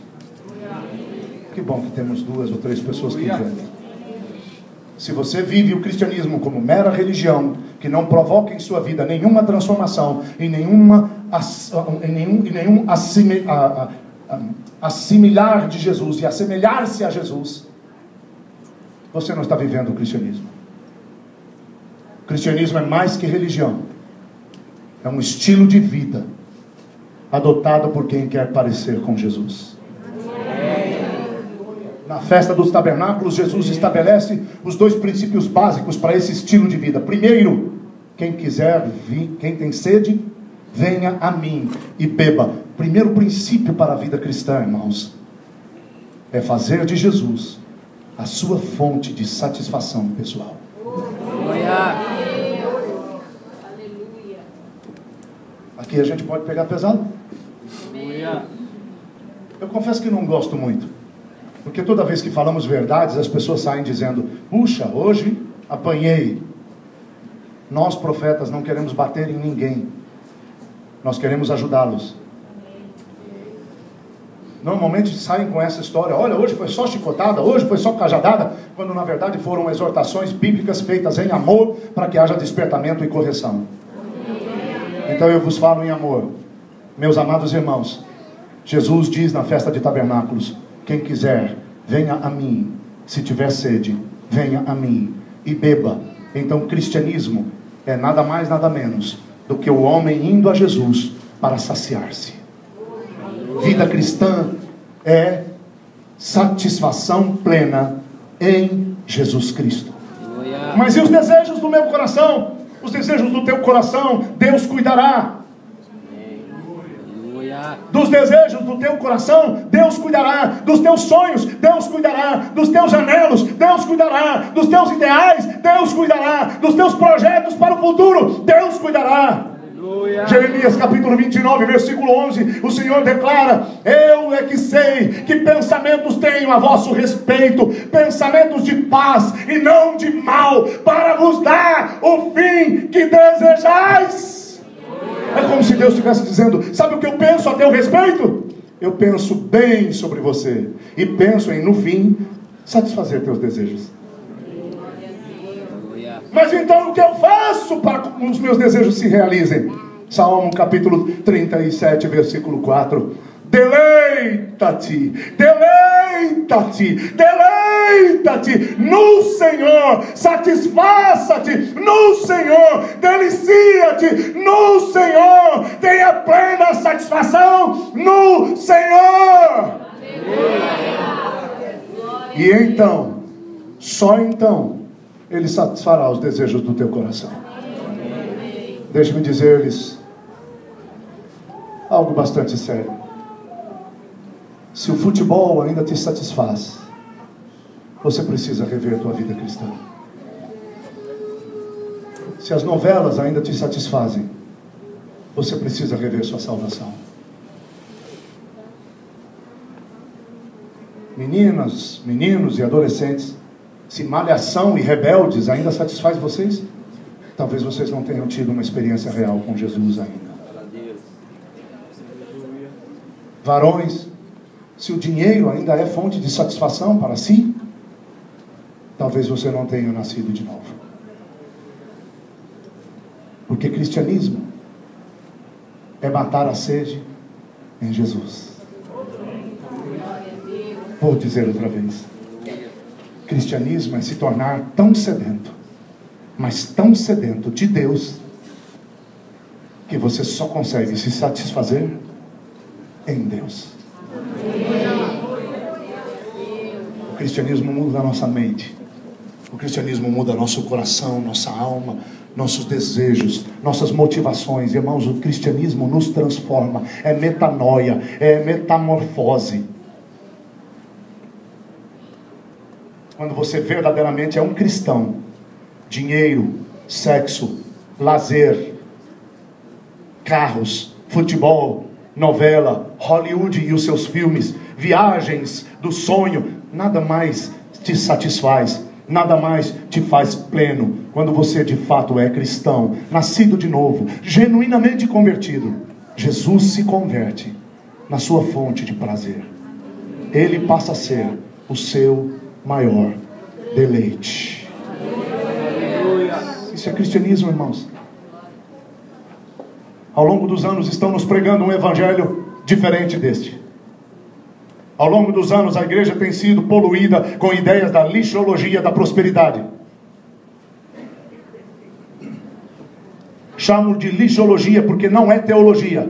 Que bom que temos 2 ou 3 pessoas que entendem. Se você vive o cristianismo como mera religião, que não provoca em sua vida nenhuma transformação e nenhum assimilar de Jesus e assemelhar-se a Jesus, você não está vivendo o cristianismo. O cristianismo é mais que religião. É um estilo de vida adotado por quem quer parecer com Jesus. Na festa dos tabernáculos, Jesus estabelece os dois princípios básicos para esse estilo de vida. Primeiro, quem quiser vir, quem tem sede, venha a mim e beba. Primeiro princípio para a vida cristã, irmãos, é fazer de Jesus a sua fonte de satisfação pessoal. Aqui a gente pode pegar pesado. Eu confesso que não gosto muito, porque toda vez que falamos verdades, as pessoas saem dizendo: puxa, hoje apanhei. Nós, profetas, não queremos bater em ninguém. Nós queremos ajudá-los. Normalmente saem com essa história: olha, hoje foi só chicotada, hoje foi só cajadada, quando na verdade foram exortações bíblicas feitas em amor, para que haja despertamento e correção. Então eu vos falo em amor. Meus amados irmãos, Jesus diz na festa de tabernáculos: quem quiser, venha a mim. Se tiver sede, venha a mim e beba. Então cristianismo é nada mais, nada menos do que o homem indo a Jesus para saciar-se. Vida cristã é satisfação plena em Jesus Cristo. Mas e os desejos do meu coração? Os desejos do teu coração, Deus cuidará. Dos desejos do teu coração, Deus cuidará. Dos teus sonhos, Deus cuidará. Dos teus anelos, Deus cuidará. Dos teus ideais, Deus cuidará. Dos teus projetos para o futuro, Deus cuidará. Aleluia. Jeremias capítulo 29, versículo 11, o Senhor declara: eu é que sei que pensamentos tenho a vosso respeito, pensamentos de paz e não de mal, para vos dar o fim que desejais. É como se Deus estivesse dizendo: sabe o que eu penso a teu respeito? Eu penso bem sobre você e penso em, no fim, satisfazer teus desejos. Mas então o que eu faço para que os meus desejos se realizem? Salmo capítulo 37, versículo 4. Deleita-te, deleita-te, deleita-te no Senhor, satisfaça-te no Senhor, delicia-te no Senhor, tenha plena satisfação no Senhor. E então, só então, Ele satisfará os desejos do teu coração. Deixe-me dizer-lhes algo bastante sério. Se o futebol ainda te satisfaz, você precisa rever a tua vida cristã. Se as novelas ainda te satisfazem, você precisa rever sua salvação. Meninas, meninos e adolescentes, se Malhação e Rebeldes ainda satisfaz vocês, talvez vocês não tenham tido uma experiência real com Jesus ainda. Varões, se o dinheiro ainda é fonte de satisfação para si, talvez você não tenha nascido de novo. Porque cristianismo é matar a sede em Jesus. Vou dizer outra vez. Cristianismo é se tornar tão sedento, mas tão sedento de Deus, que você só consegue se satisfazer em Deus. O cristianismo muda a nossa mente. O cristianismo muda nosso coração, nossa alma, nossos desejos, nossas motivações. Irmãos, o cristianismo nos transforma. É metanoia, é metamorfose. Quando você verdadeiramente é um cristão, dinheiro, sexo, lazer, carros, futebol, novela, Hollywood e os seus filmes, viagens do sonho, nada mais te satisfaz, nada mais te faz pleno. Quando você de fato é cristão, nascido de novo, genuinamente convertido, Jesus se converte na sua fonte de prazer. Ele passa a ser o seu maior deleite. Isso é cristianismo, irmãos. Ao longo dos anos estão nos pregando um evangelho diferente deste. Ao longo dos anos a igreja tem sido poluída com ideias da lixologia da prosperidade. Chamo de lixologia porque não é teologia.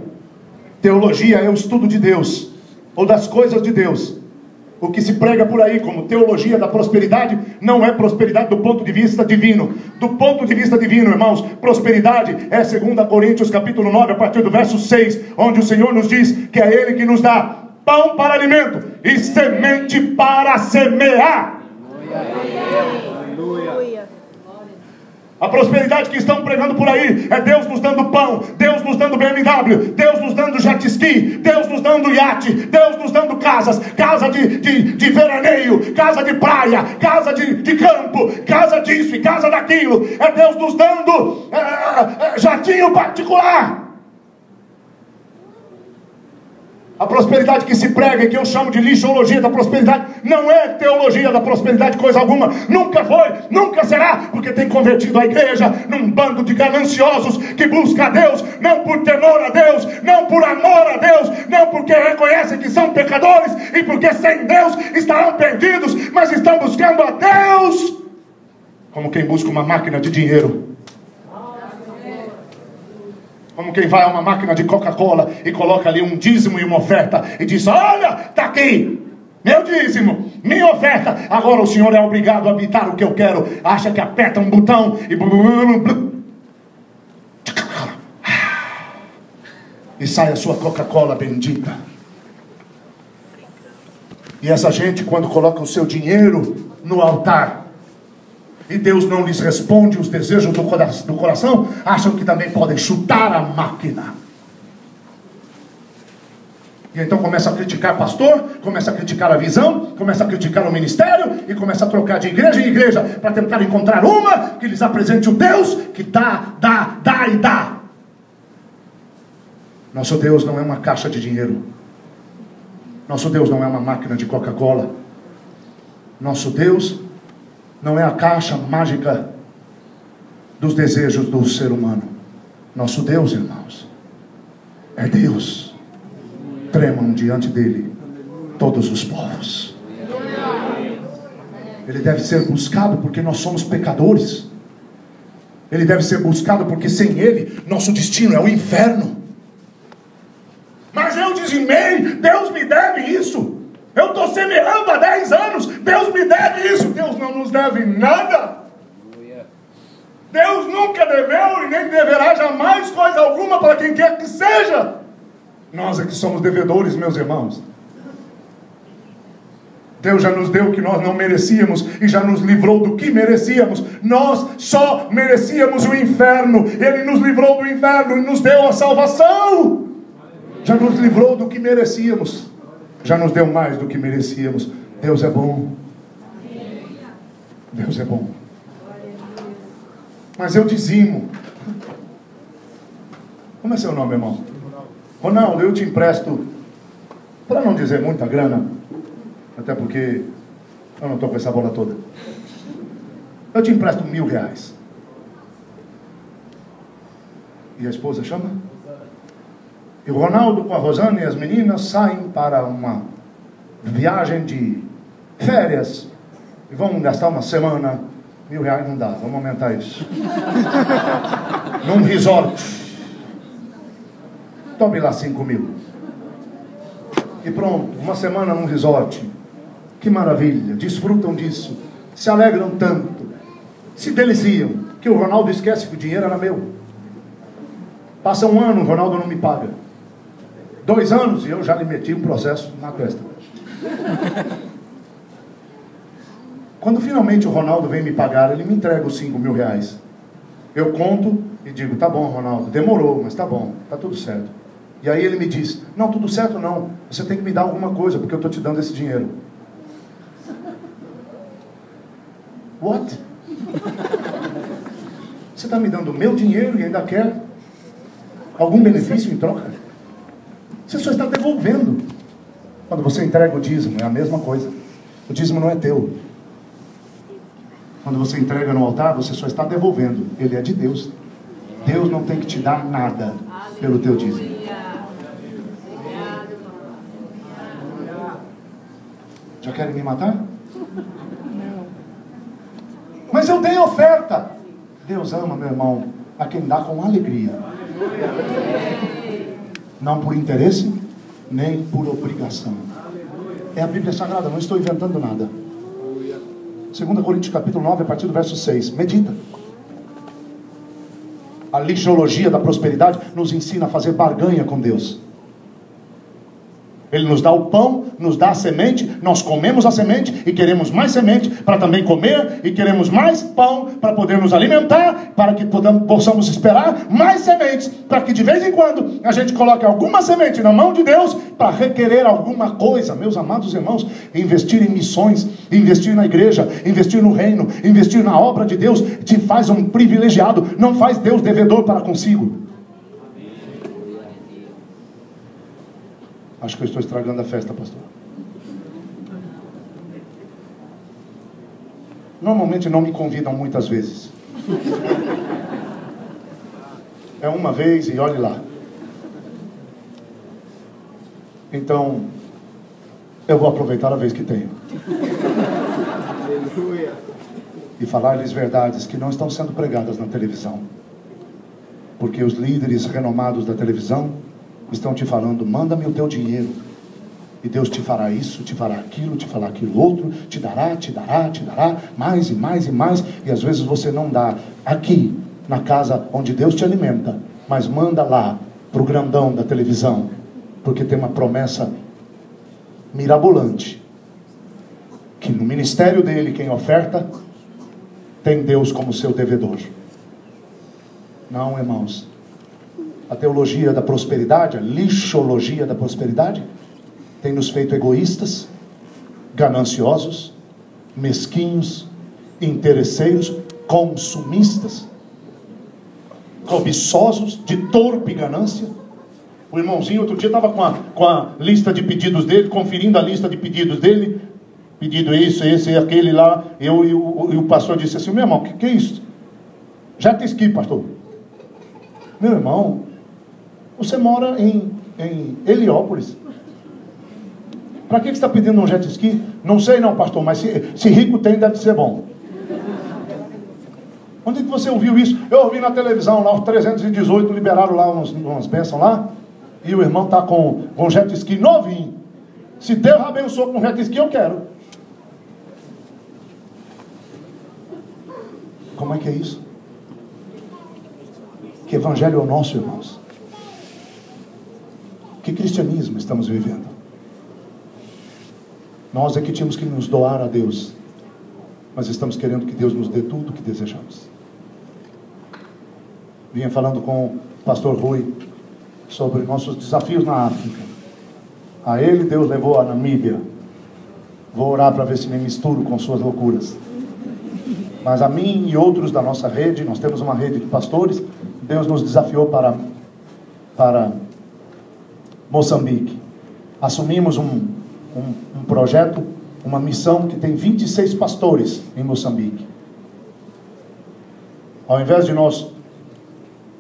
Teologia é o estudo de Deus, ou das coisas de Deus. O que se prega por aí como teologia da prosperidade não é prosperidade do ponto de vista divino. Do ponto de vista divino, irmãos, prosperidade é 2 Coríntios capítulo 9, a partir do verso 6, onde o Senhor nos diz que é Ele que nos dá pão para alimento e semente para semear. Aleluia. A prosperidade que estão pregando por aí é Deus nos dando pão, Deus nos dando BMW, Deus nos dando jet ski, Deus nos dando iate, Deus nos dando casas, casa de veraneio, casa de praia, casa de campo, casa disso e casa daquilo. É Deus nos dando jatinho particular. A prosperidade que se prega e que eu chamo de lixologia da prosperidade não é teologia da prosperidade coisa alguma. Nunca foi, nunca será, porque tem convertido a igreja num bando de gananciosos que busca a Deus, não por temor a Deus, não por amor a Deus, não porque reconhecem que são pecadores e porque sem Deus estarão perdidos, mas estão buscando a Deus como quem busca uma máquina de dinheiro. Como quem vai a uma máquina de Coca-Cola e coloca ali um dízimo e uma oferta e diz: olha, está aqui meu dízimo, minha oferta, agora o Senhor é obrigado a habitar o que eu quero. Acha que aperta um botão e sai a sua Coca-Cola bendita. E essa gente, quando coloca o seu dinheiro no altar e Deus não lhes responde os desejos do coração, acham que também podem chutar a máquina. E então começa a criticar pastor, começa a criticar a visão, começa a criticar o ministério e começa a trocar de igreja em igreja para tentar encontrar uma que lhes apresente o Deus que dá e dá. Nosso Deus não é uma caixa de dinheiro. Nosso Deus não é uma máquina de Coca-Cola. Nosso Deus não é a caixa mágica dos desejos do ser humano. Nosso Deus, irmãos, é Deus. Tremam diante dele todos os povos. Ele deve ser buscado porque nós somos pecadores. Ele deve ser buscado porque sem ele nosso destino é o inferno. Mas eu dizimei, Deus me deve isso. Eu estou semeando há 10 anos, Deus me deve isso. Deus não nos deve nada. Deus nunca deveu e nem deverá jamais coisa alguma para quem quer que seja. Nós é que somos devedores, meus irmãos. Deus já nos deu o que nós não merecíamos e já nos livrou do que merecíamos. Nós só merecíamos o inferno. Ele nos livrou do inferno e nos deu a salvação. Já nos livrou do que merecíamos. Já nos deu mais do que merecíamos. Deus é bom. Deus é bom. Mas eu dizimo. Como é seu nome, irmão? Ronaldo, eu te empresto, para não dizer muita grana, até porque eu não estou com essa bola toda. Eu te empresto R$1.000. E a esposa chama? E o Ronaldo com a Rosana e as meninas saem para uma viagem de férias e vão gastar uma semana. R$1.000 não dá, vamos aumentar isso. Num resort. Tome lá 5 mil. E pronto, uma semana num resort. Que maravilha, desfrutam disso, se alegram tanto, se deliciam, que o Ronaldo esquece que o dinheiro era meu. Passa um ano, o Ronaldo não me paga. 2 anos e eu já lhe meti um processo na testa. Quando finalmente o Ronaldo vem me pagar, ele me entrega os 5 mil reais. Eu conto e digo, tá bom, Ronaldo, demorou, mas tá bom, tá tudo certo. E aí ele me diz, não, tudo certo não, você tem que me dar alguma coisa, porque eu estou te dando esse dinheiro. What? Você está me dando o meu dinheiro e ainda quer algum benefício em troca? Você só está devolvendo. Quando você entrega o dízimo, é a mesma coisa. O dízimo não é teu. Quando você entrega no altar, você só está devolvendo. Ele é de Deus. Deus não tem que te dar nada pelo teu dízimo. Já querem me matar? Mas eu tenho oferta. Deus ama, meu irmão, a quem dá com alegria. Não por interesse, nem por obrigação. É a Bíblia Sagrada, não estou inventando nada. 2 Coríntios capítulo 9, a partir do verso 6. Medita. A lixologia da prosperidade nos ensina a fazer barganha com Deus. Ele nos dá o pão, nos dá a semente, nós comemos a semente e queremos mais semente para também comer, e queremos mais pão para poder nos alimentar, para que possamos esperar mais sementes, para que de vez em quando a gente coloque alguma semente na mão de Deus para requerer alguma coisa. Meus amados irmãos, investir em missões, investir na igreja, investir no reino, investir na obra de Deus te faz um privilegiado, não faz Deus devedor para consigo. Acho que eu estou estragando a festa, pastor. Normalmente não me convidam muitas vezes. É uma vez e olhe lá. Então, eu vou aproveitar a vez que tenho. E falar-lhes verdades que não estão sendo pregadas na televisão. Porque os líderes renomados da televisão estão te falando, manda-me o teu dinheiro. E Deus te fará isso, te fará aquilo, te fará aquilo outro, te dará, mais e mais e mais. E às vezes você não dá aqui, na casa onde Deus te alimenta, mas manda lá, para o grandão da televisão, porque tem uma promessa mirabolante, que no ministério dele, quem oferta, tem Deus como seu devedor. Não, irmãos. A teologia da prosperidade, a lixologia da prosperidade, tem nos feito egoístas, gananciosos, mesquinhos, interesseiros, consumistas, cobiçosos, de torpe ganância. O irmãozinho outro dia estava com a lista de pedidos dele, conferindo a lista de pedidos dele, pedido isso, esse e aquele lá. E o pastor disse assim, meu irmão, o que é isso? Jet ski, pastor. Meu irmão, você mora em Heliópolis. Para que você está pedindo um jet ski? Não sei não, pastor, mas se rico tem, deve ser bom. Onde que você ouviu isso? Eu ouvi na televisão lá, os 318 liberaram lá umas bênçãos lá, e o irmão está com jet ski novinho. Se Deus abençoou com jet ski, eu quero. Como é que é isso? Que evangelho é o nosso, irmãos? Que cristianismo estamos vivendo? Nós é que tínhamos que nos doar a Deus, mas estamos querendo que Deus nos dê tudo o que desejamos. Vinha falando com o pastor Rui sobre nossos desafios na África. A ele Deus levou a Namíbia. Vou orar para ver se me misturo com suas loucuras. Mas a mim e outros da nossa rede, nós temos uma rede de pastores, Deus nos desafiou para Moçambique. Assumimos um projeto, uma missão que tem 26 pastores em Moçambique. Ao invés de nós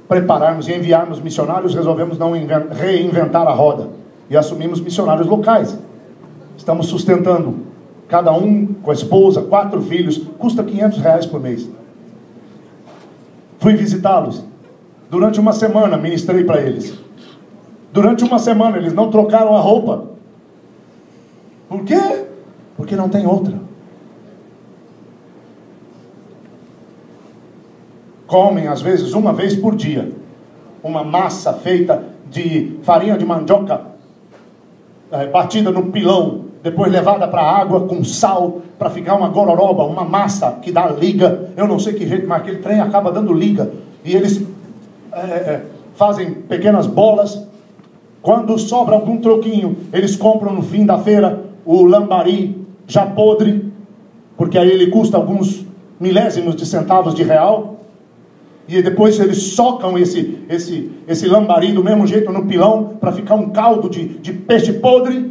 prepararmos e enviarmos missionários, resolvemos não reinventar a roda e assumimos missionários locais. Estamos sustentando cada um com a esposa, 4 filhos, custa R$500 por mês. Fui visitá-los. Durante uma semana ministrei para eles. Durante uma semana eles não trocaram a roupa. Por quê? Porque não tem outra. Comem, às vezes, uma vez por dia, uma massa feita de farinha de mandioca, batida no pilão, depois levada para a água com sal, para ficar uma gororoba, uma massa que dá liga. Eu não sei que jeito, mas aquele trem acaba dando liga. E eles fazem pequenas bolas. Quando sobra algum troquinho, eles compram no fim da feira o lambari já podre, porque aí ele custa alguns milésimos de centavos de real. E depois eles socam esse lambari do mesmo jeito no pilão, para ficar um caldo de peixe podre.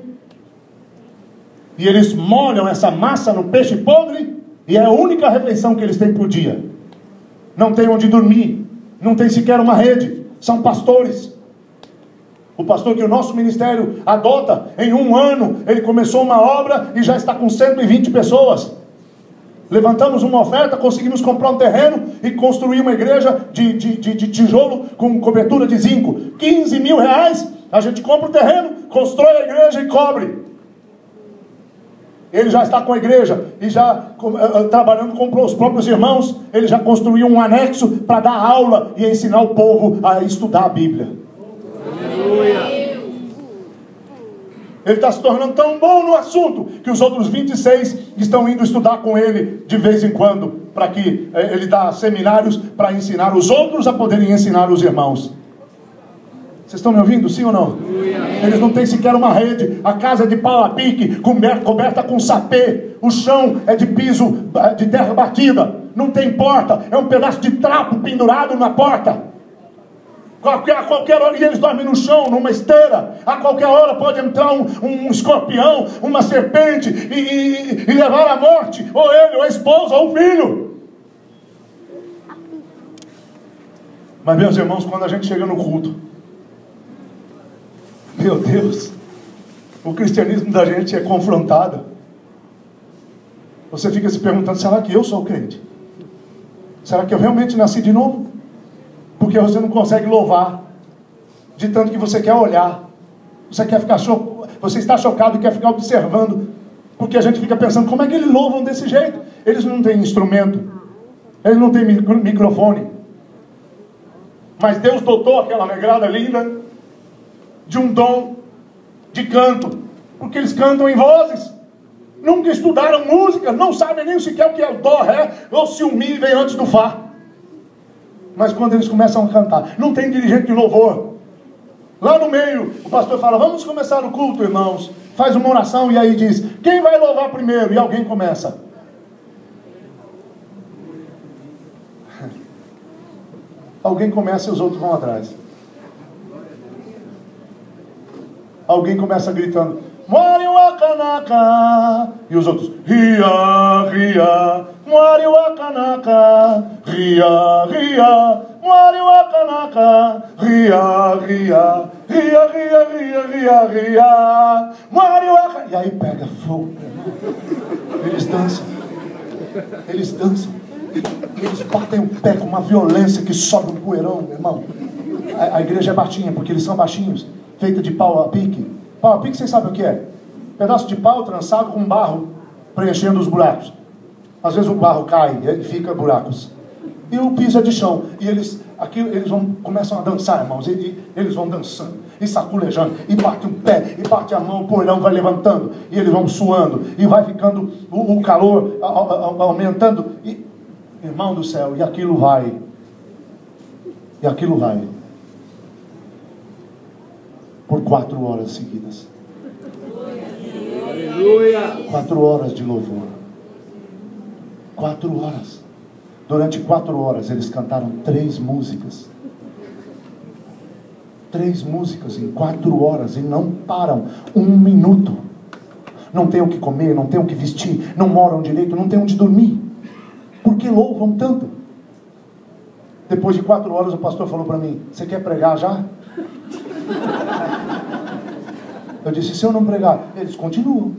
E eles molham essa massa no peixe podre, e é a única refeição que eles têm por dia. Não tem onde dormir, não tem sequer uma rede, são pastores. O pastor que o nosso ministério adota, em um ano, ele começou uma obra e já está com 120 pessoas. Levantamos uma oferta, conseguimos comprar um terreno e construir uma igreja de tijolo com cobertura de zinco. 15 mil reais, a gente compra o terreno, constrói a igreja e cobre. Ele já está com a igreja e já trabalhando com os próprios irmãos. Ele já construiu um anexo para dar aula e ensinar o povo a estudar a Bíblia. Ele está se tornando tão bom no assunto que os outros 26 estão indo estudar com ele de vez em quando, para que ele dá seminários para ensinar os outros a poderem ensinar os irmãos. Vocês estão me ouvindo, sim ou não? Eles não têm sequer uma rede. A casa é de pau a pique, coberta com sapê. O chão é de piso de terra batida. Não tem porta, é um pedaço de trapo pendurado na porta. A qualquer hora, e eles dormem no chão, numa esteira. A qualquer hora pode entrar um escorpião, uma serpente e levar à morte, ou ele, ou a esposa, ou o filho. Mas, meus irmãos, quando a gente chega no culto, meu Deus, o cristianismo da gente é confrontado. Você fica se perguntando, será que eu sou crente? Será que eu realmente nasci de novo? Porque você não consegue louvar, de tanto que você quer olhar. Você quer ficar você está chocado e quer ficar observando, porque a gente fica pensando, como é que eles louvam desse jeito? Eles não têm instrumento, eles não têm microfone, mas Deus dotou aquela negrada linda de um dom de canto, porque eles cantam em vozes, nunca estudaram música, não sabem nem sequer o que é o dó, ré, ou se o mi vem antes do fá. Mas quando eles começam a cantar, não tem dirigente de louvor. Lá no meio, o pastor fala, vamos começar o culto, irmãos. Faz uma oração e aí diz, quem vai louvar primeiro? E alguém começa. Alguém começa e os outros vão atrás. Alguém começa gritando, Mwari wakanaka. E os outros, ria, ria. Mwari wakanaka. Ria, ria. Mwari wakanaka. Ria, ria. Ria, ria, ria, ria, ria. Mwari wakanaka. E aí pega fogo. Eles dançam. Eles dançam. Eles batem o pé com uma violência que sobe um poeirão, meu irmão. A igreja é baixinha, porque eles são baixinhos. Feita de pau a pique. Pau a pique, vocês sabem o que é? Pedaço de pau trançado com barro preenchendo os buracos. Às vezes o barro cai e fica buracos. E o piso é de chão. E eles começam a dançar, irmãos. E eles vão dançando, e saculejando, e bate o pé, e bate a mão, o poeirão vai levantando, e eles vão suando, e vai ficando o calor aumentando. E, irmão do céu, e aquilo vai. E aquilo vai. Por 4 horas seguidas. Aleluia. 4 horas de louvor. 4 horas. Durante 4 horas eles cantaram 3 músicas. 3 músicas em 4 horas e não param 1 minuto. Não tem o que comer, não tem o que vestir, não moram direito, não tem onde dormir. Por que louvam tanto? Depois de 4 horas o pastor falou para mim, você quer pregar já? Eu disse, se eu não pregar, eles continuam.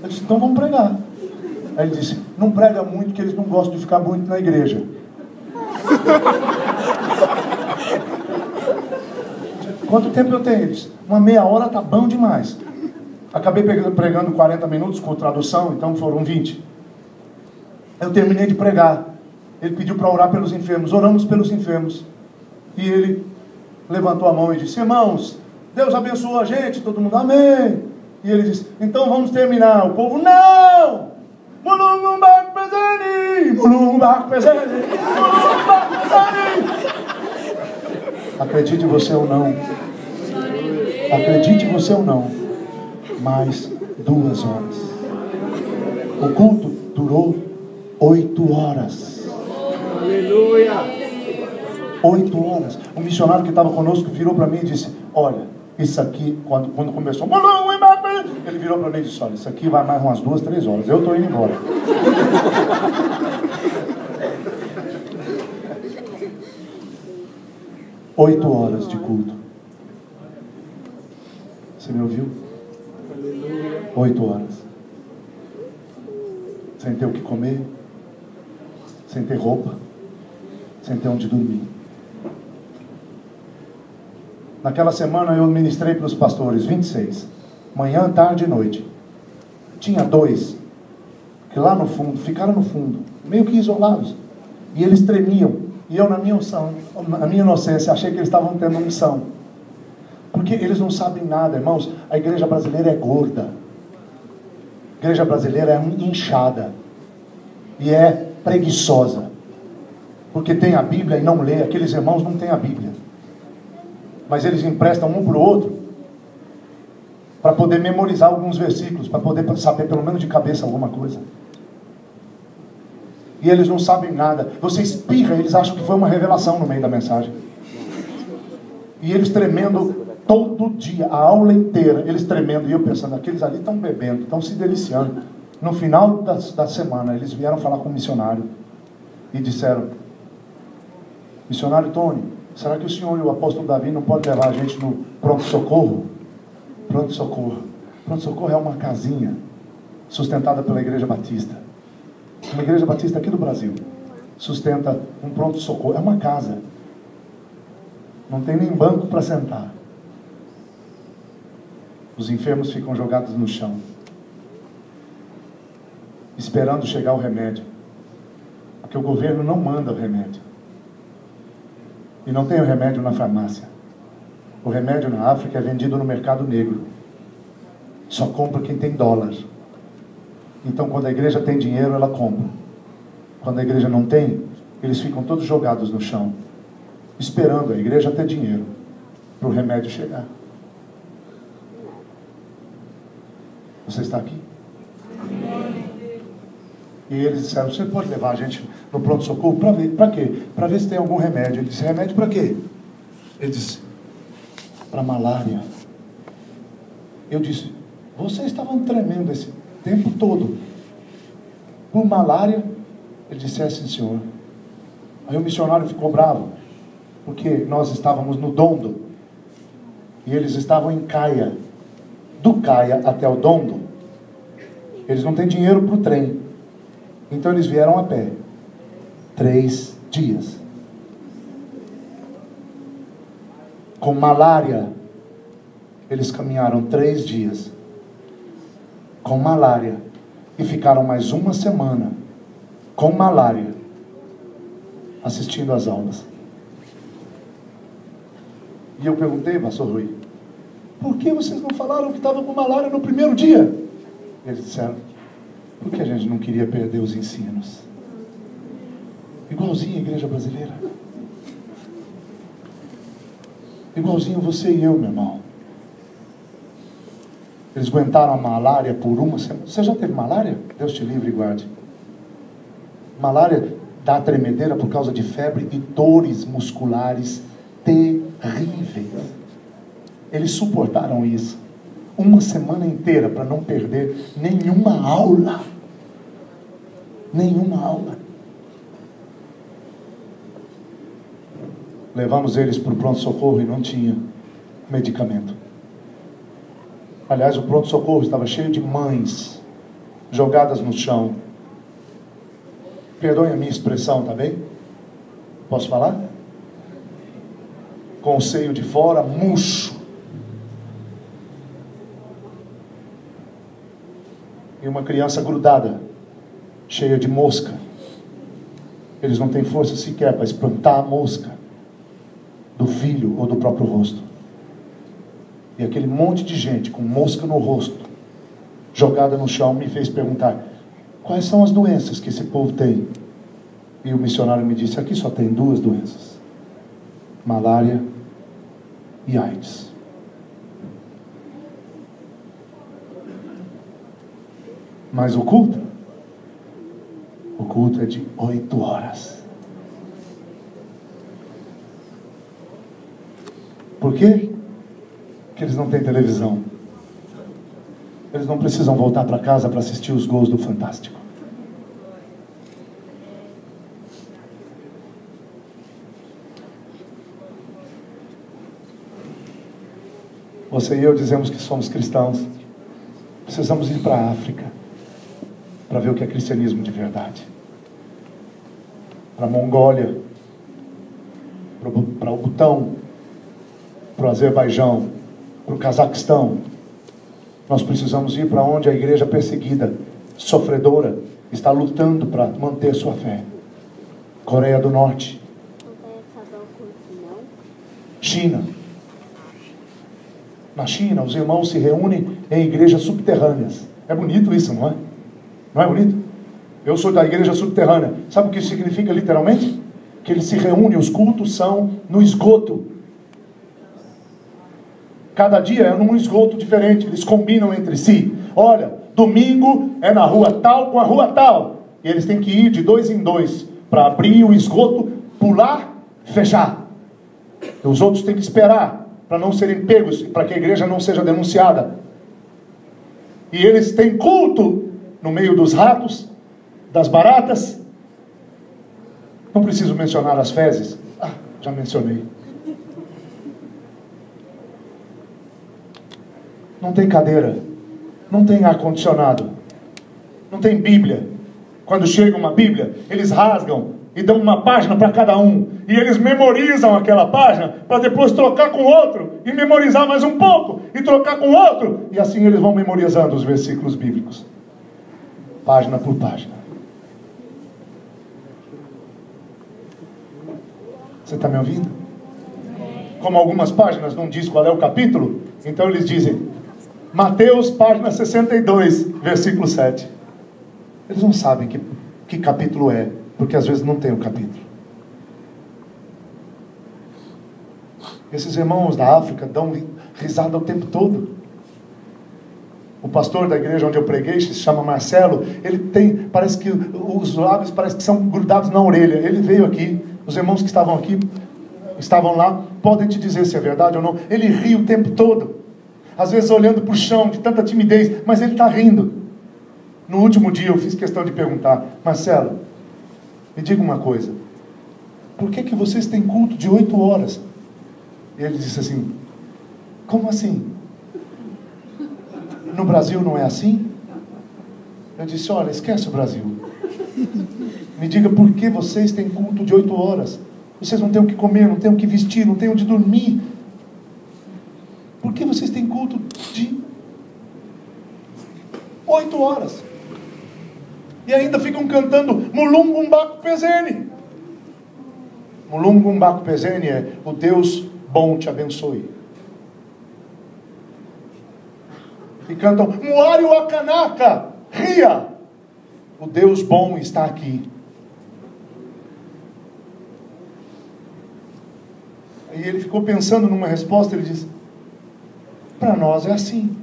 Eu disse, então vamos pregar. Aí ele disse, não prega muito, que eles não gostam de ficar muito na igreja. Quanto tempo eu tenho? Ele disse, uma meia hora tá bom demais. Acabei pregando 40 minutos com tradução, então foram 20. Eu terminei de pregar. Ele pediu para orar pelos enfermos. Oramos pelos enfermos. E ele levantou a mão e disse, irmãos, Deus abençoou a gente. Todo mundo, amém. E ele disse, então vamos terminar. O povo, não! Mulungu barco pesani! Mulungu barco pesani! Mulungu barco pesani! Acredite você ou não. Acredite você ou não. Mais 2 horas. O culto durou 8 horas. Aleluia. 8 horas. O missionário que estava conosco virou para mim e disse, olha, isso aqui, quando começou, ele virou para mim e disse, olha, isso aqui vai mais umas 2, 3 horas. Eu estou indo embora. Oito horas de culto. Você me ouviu? 8 horas. Sem ter o que comer, sem ter roupa, sem ter onde dormir. Naquela semana eu ministrei para os pastores 26, manhã, tarde e noite. Tinha 2 que lá no fundo, ficaram no fundo, meio que isolados. E eles tremiam. E eu, na minha inocência, achei que eles estavam tendo unção. Porque eles não sabem nada, irmãos. A igreja brasileira é gorda. A igreja brasileira é inchada. E é preguiçosa. Porque tem a Bíblia e não lê. Aqueles irmãos não têm a Bíblia. Mas eles emprestam um para o outro. Para poder memorizar alguns versículos. Para poder saber pelo menos de cabeça alguma coisa. E eles não sabem nada. Você espirra, eles acham que foi uma revelação no meio da mensagem. E eles tremendo todo dia, a aula inteira, eles tremendo. E eu pensando, aqueles ali estão bebendo, estão se deliciando. No final da semana, eles vieram falar com o missionário. E disseram, missionário Tony, será que o senhor e o apóstolo Davi não podem levar a gente no pronto-socorro? Pronto-socorro. Pronto-socorro é uma casinha sustentada pela Igreja Batista. Uma igreja batista aqui do Brasil sustenta um pronto-socorro. É uma casa. Não tem nem banco para sentar. Os enfermos ficam jogados no chão, esperando chegar o remédio. Porque o governo não manda o remédio. E não tem o remédio na farmácia. O remédio na África é vendido no mercado negro. Só compra quem tem dólar. Então, quando a igreja tem dinheiro, ela compra. Quando a igreja não tem, eles ficam todos jogados no chão, esperando a igreja ter dinheiro para o remédio chegar. Você está aqui? E eles disseram, você pode levar a gente no pronto-socorro? Para ver, para quê? Para ver se tem algum remédio. Ele disse, remédio para quê? Ele disse, para malária. Eu disse, vocês estavam tremendo esse tempo todo por malária? Ele disse, é sim, senhor. Aí o missionário ficou bravo, porque nós estávamos no Dondo e eles estavam em Caia. Do Caia até o Dondo, eles não têm dinheiro para o trem, então eles vieram a pé. 3 dias com malária. Eles caminharam 3 dias com malária e ficaram mais 1 semana com malária assistindo às aulas. E eu perguntei, pastor Rui, por que vocês não falaram que estavam com malária no primeiro dia? Eles disseram, porque a gente não queria perder os ensinos. Igualzinho a igreja brasileira. Igualzinho você e eu, meu irmão. Eles aguentaram a malária por 1 semana. Você já teve malária? Deus te livre e guarde. Malária dá tremedeira por causa de febre e dores musculares terríveis. Eles suportaram isso 1 semana inteira para não perder nenhuma aula. Nenhuma aula. Levamos eles para o pronto-socorro e não tinha medicamento. Aliás, o pronto-socorro estava cheio de mães jogadas no chão. Perdoem a minha expressão, tá bem? Posso falar? com o seio de fora murcho. E uma criança grudada, cheia de mosca. Eles não têm força sequer para espantar a mosca do filho ou do próprio rosto. E aquele monte de gente com mosca no rosto, jogada no chão, me fez perguntar: quais são as doenças que esse povo tem? E o missionário me disse: aqui só tem 2 doenças: malária e AIDS. Mas o culto é de 8 horas. Por quê? Porque eles não têm televisão. Eles não precisam voltar para casa para assistir os gols do Fantástico. Você e eu dizemos que somos cristãos. Precisamos ir para a África para ver o que é cristianismo de verdade. Para a Mongólia, para o Butão, para o Azerbaijão, para o Cazaquistão. Nós precisamos ir para onde a igreja perseguida, sofredora, está lutando para manter sua fé. Coreia do Norte, China. Na China, os irmãos se reúnem em igrejas subterrâneas. É bonito isso, não é? Não é bonito? Eu sou da igreja subterrânea. Sabe o que isso significa literalmente? Que eles se reúnem, os cultos são no esgoto. Cada dia é num esgoto diferente. Eles combinam entre si. Olha, domingo é na rua tal com a rua tal. E eles têm que ir de 2 em 2 para abrir o esgoto, pular, fechar. E os outros têm que esperar para não serem pegos, para que a igreja não seja denunciada. E eles têm culto no meio dos ratos, das baratas. Não preciso mencionar as fezes. Já mencionei. Não tem cadeira, não tem ar-condicionado, não tem Bíblia. Quando chega uma Bíblia, eles rasgam e dão uma página para cada um. E eles memorizam aquela página para depois trocar com outro e memorizar mais um pouco e trocar com outro. E assim eles vão memorizando os versículos bíblicos, página por página. Você está me ouvindo? Como algumas páginas não diz qual é o capítulo, então eles dizem Mateus, página 62, versículo 7. Eles não sabem que capítulo é, porque às vezes não tem o capítulo. Esses irmãos da África dão risada o tempo todo. O pastor da igreja onde eu preguei, se chama Marcelo, ele tem, parece que os lábios parece que são grudados na orelha. Ele veio aqui, os irmãos que estavam aqui, estavam lá, podem te dizer se é verdade ou não. Ele ri o tempo todo, às vezes olhando para o chão, de tanta timidez, mas ele está rindo. No último dia eu fiz questão de perguntar: Marcelo, me diga uma coisa, por que vocês têm culto de 8 horas? E ele disse assim: como assim? No Brasil não é assim? Eu disse: olha, esquece o Brasil. Me diga por que vocês têm culto de 8 horas. Vocês não têm o que comer, não têm o que vestir, não têm onde dormir. Por que vocês têm culto de 8 horas? E ainda ficam cantando Mulungu Mbaku Pezene. Mulungu Mbaku Pezene é: o Deus bom te abençoe. E cantam Muário Akanaka, ria, o Deus bom está aqui. E ele ficou pensando numa resposta. Ele disse: para nós é assim.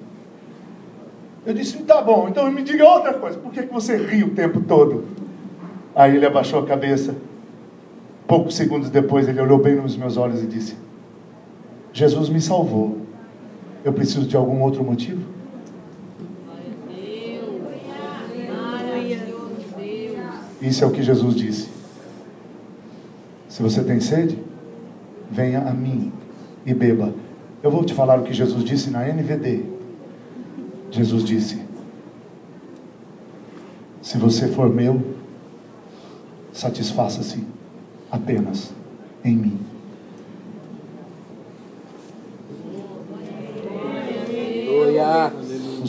Eu disse: tá bom, então me diga outra coisa, por que você ri o tempo todo? Aí ele abaixou a cabeça. Poucos segundos depois ele olhou bem nos meus olhos e disse: Jesus me salvou, eu preciso de algum outro motivo? Isso é o que Jesus disse: se você tem sede, venha a mim e beba. Eu vou te falar o que Jesus disse na NVD. Jesus disse: se você for meu, satisfaça-se apenas em mim.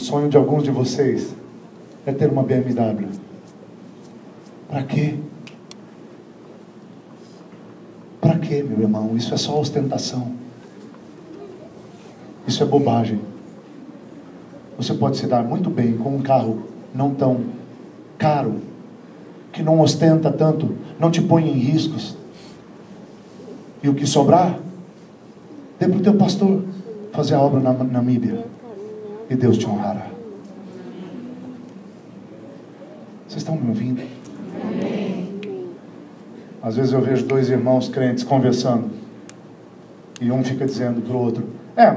sonho de alguns de vocês é ter uma BMW. Para quê? Para quê, meu irmão? Isso é só ostentação. Isso é bobagem. Você pode se dar muito bem com um carro não tão caro, que não ostenta tanto, não te põe em riscos. E o que sobrar, dê para o teu pastor fazer a obra na Namíbia. E Deus te honrará. Vocês estão me ouvindo? Amém. Às vezes eu vejo dois irmãos crentes conversando. E um fica dizendo para o outro: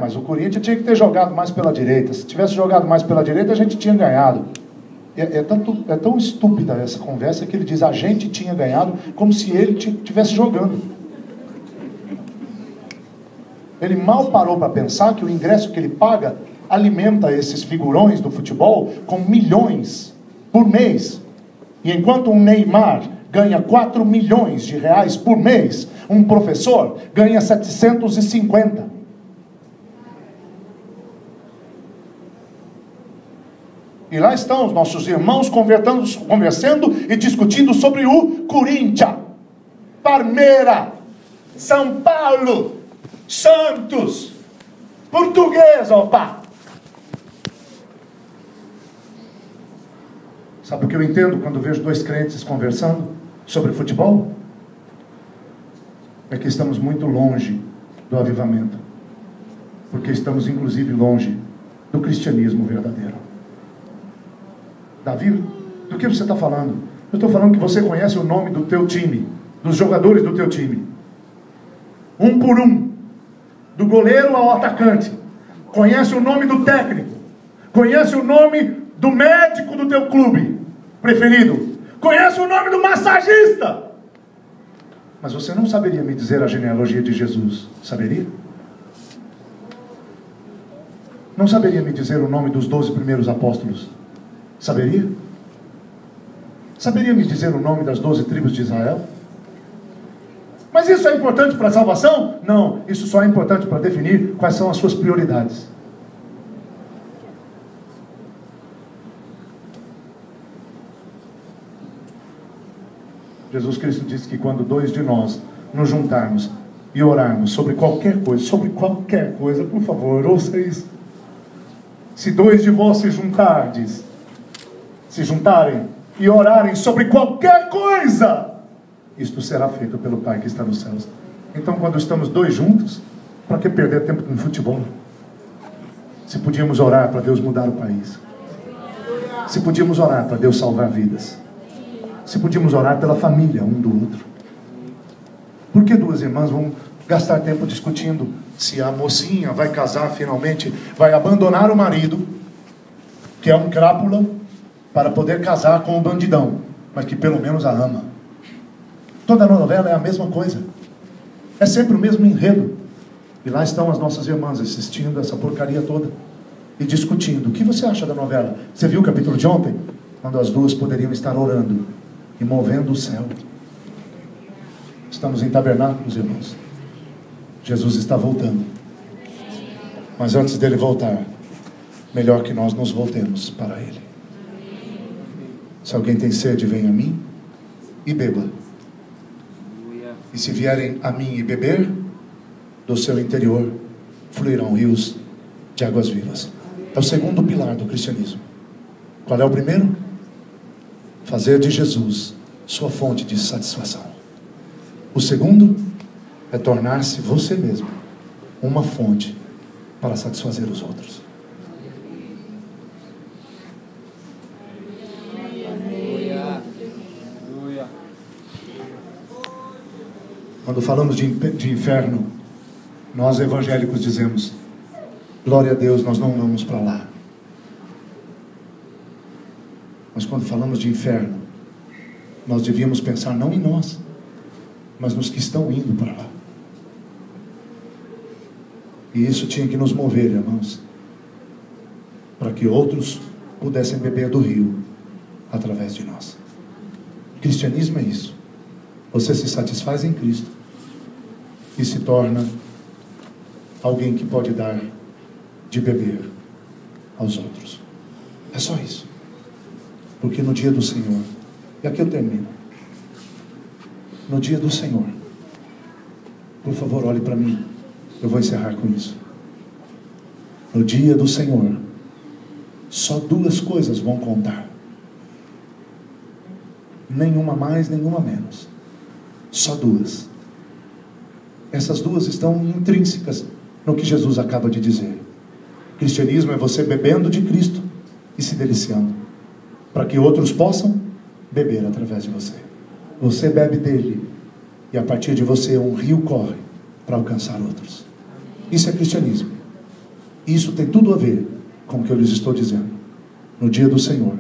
mas o Corinthians tinha que ter jogado mais pela direita. Se tivesse jogado mais pela direita, a gente tinha ganhado. É tão estúpida essa conversa que ele diz: a gente tinha ganhado, como se ele estivesse jogando. Ele mal parou para pensar que o ingresso que ele paga alimenta esses figurões do futebol com milhões por mês. E enquanto um Neymar ganha 4 milhões de reais por mês, um professor ganha 750. E lá estão os nossos irmãos conversando e discutindo sobre o Corinthians, Palmeiras, São Paulo, Santos, Português, opa! Sabe o que eu entendo quando vejo dois crentes conversando sobre futebol? É que estamos muito longe do avivamento. Porque estamos inclusive longe do cristianismo verdadeiro. Davi, do que você está falando? Eu estou falando que você conhece o nome do teu time, dos jogadores do teu time. Um por um. Do goleiro ao atacante. Conhece o nome do técnico. Conhece o nome do médico do teu clube preferido. Conhece o nome do massagista. Mas você não saberia me dizer a genealogia de Jesus, saberia? Não saberia me dizer o nome dos 12 primeiros apóstolos, saberia? Saberia me dizer o nome das 12 tribos de Israel? Mas isso é importante para a salvação? Não, isso só é importante para definir quais são as suas prioridades. Jesus Cristo disse que quando dois de nós nos juntarmos e orarmos sobre qualquer coisa, por favor, ouça isso. Se dois de vós se juntarem e orarem sobre qualquer coisa, isto será feito pelo Pai que está nos céus. Então, quando estamos dois juntos, para que perder tempo com futebol? Se podíamos orar para Deus mudar o país, se podíamos orar para Deus salvar vidas, se podíamos orar pela família um do outro. Por que duas irmãs vão gastar tempo discutindo se a mocinha vai casar finalmente, vai abandonar o marido, que é um crápula, para poder casar com o bandidão, mas que pelo menos a ama? Toda novela é a mesma coisa. É sempre o mesmo enredo. E lá estão as nossas irmãs assistindo essa porcaria toda e discutindo. O que você acha da novela? Você viu o capítulo de ontem? Quando as duas poderiam estar orando e movendo o céu. Estamos em tabernáculos, irmãos. Jesus está voltando. Mas antes dele voltar, melhor que nós nos voltemos para ele. Se alguém tem sede, venha a mim e beba. E se vierem a mim e beber, do seu interior fluirão rios de águas vivas. É o segundo pilar do cristianismo. Qual é o primeiro? Fazer de Jesus sua fonte de satisfação. O segundo é tornar-se você mesmo uma fonte para satisfazer os outros. Quando falamos de inferno, nós evangélicos dizemos: glória a Deus, nós não vamos para lá. Mas quando falamos de inferno, nós devíamos pensar não em nós, mas nos que estão indo para lá. E isso tinha que nos mover, irmãos, para que outros pudessem beber do rio através de nós. O cristianismo é isso. Você se satisfaz em Cristo e se torna alguém que pode dar de beber aos outros. É só isso. Porque no dia do Senhor, e aqui eu termino. No dia do Senhor, por favor, olhe para mim. Eu vou encerrar com isso. No dia do Senhor, só duas coisas vão contar. Nenhuma mais, nenhuma menos. Só duas. Essas duas estão intrínsecas no que Jesus acaba de dizer. Cristianismo é você bebendo de Cristo e se deliciando, para que outros possam beber através de você. Você bebe dele e a partir de você um rio corre para alcançar outros. Isso é cristianismo. Isso tem tudo a ver com o que eu lhes estou dizendo. No dia do Senhor,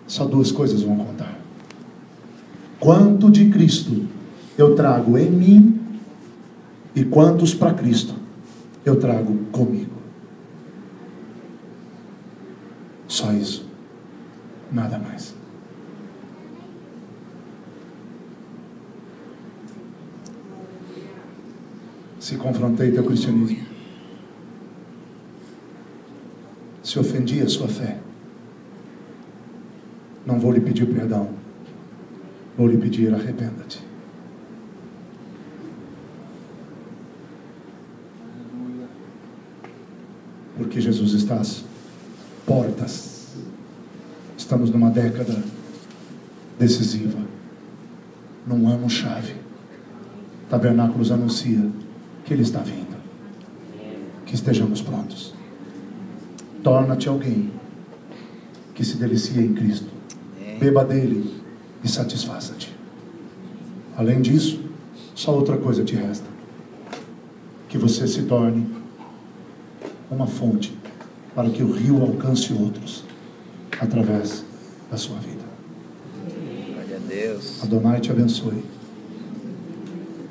só duas coisas vão contar. Quanto de Cristo eu trago em mim e quantos para Cristo eu trago comigo. Só isso. Nada mais. Se confrontei teu cristianismo, se ofendi a sua fé, não vou lhe pedir perdão, vou lhe pedir arrependa-te. Porque Jesus está às portas. Estamos numa década decisiva, num ano chave. Tabernáculos anuncia que Ele está vindo. Que estejamos prontos. Torna-te alguém que se delicia em Cristo. Beba dele e satisfaça-te. Além disso, só outra coisa te resta: que você se torne uma fonte para que o rio alcance outros através da sua vida. Glória a Deus. Adonai te abençoe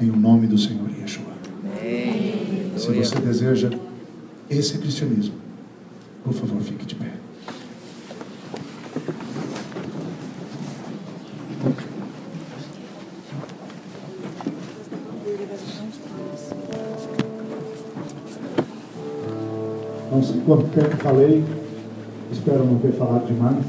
em o nome do Senhor Yeshua. Amém. Se você deseja esse cristianismo, por favor, fique de pé. Não sei quanto tempo falei, espero não ter falado demais.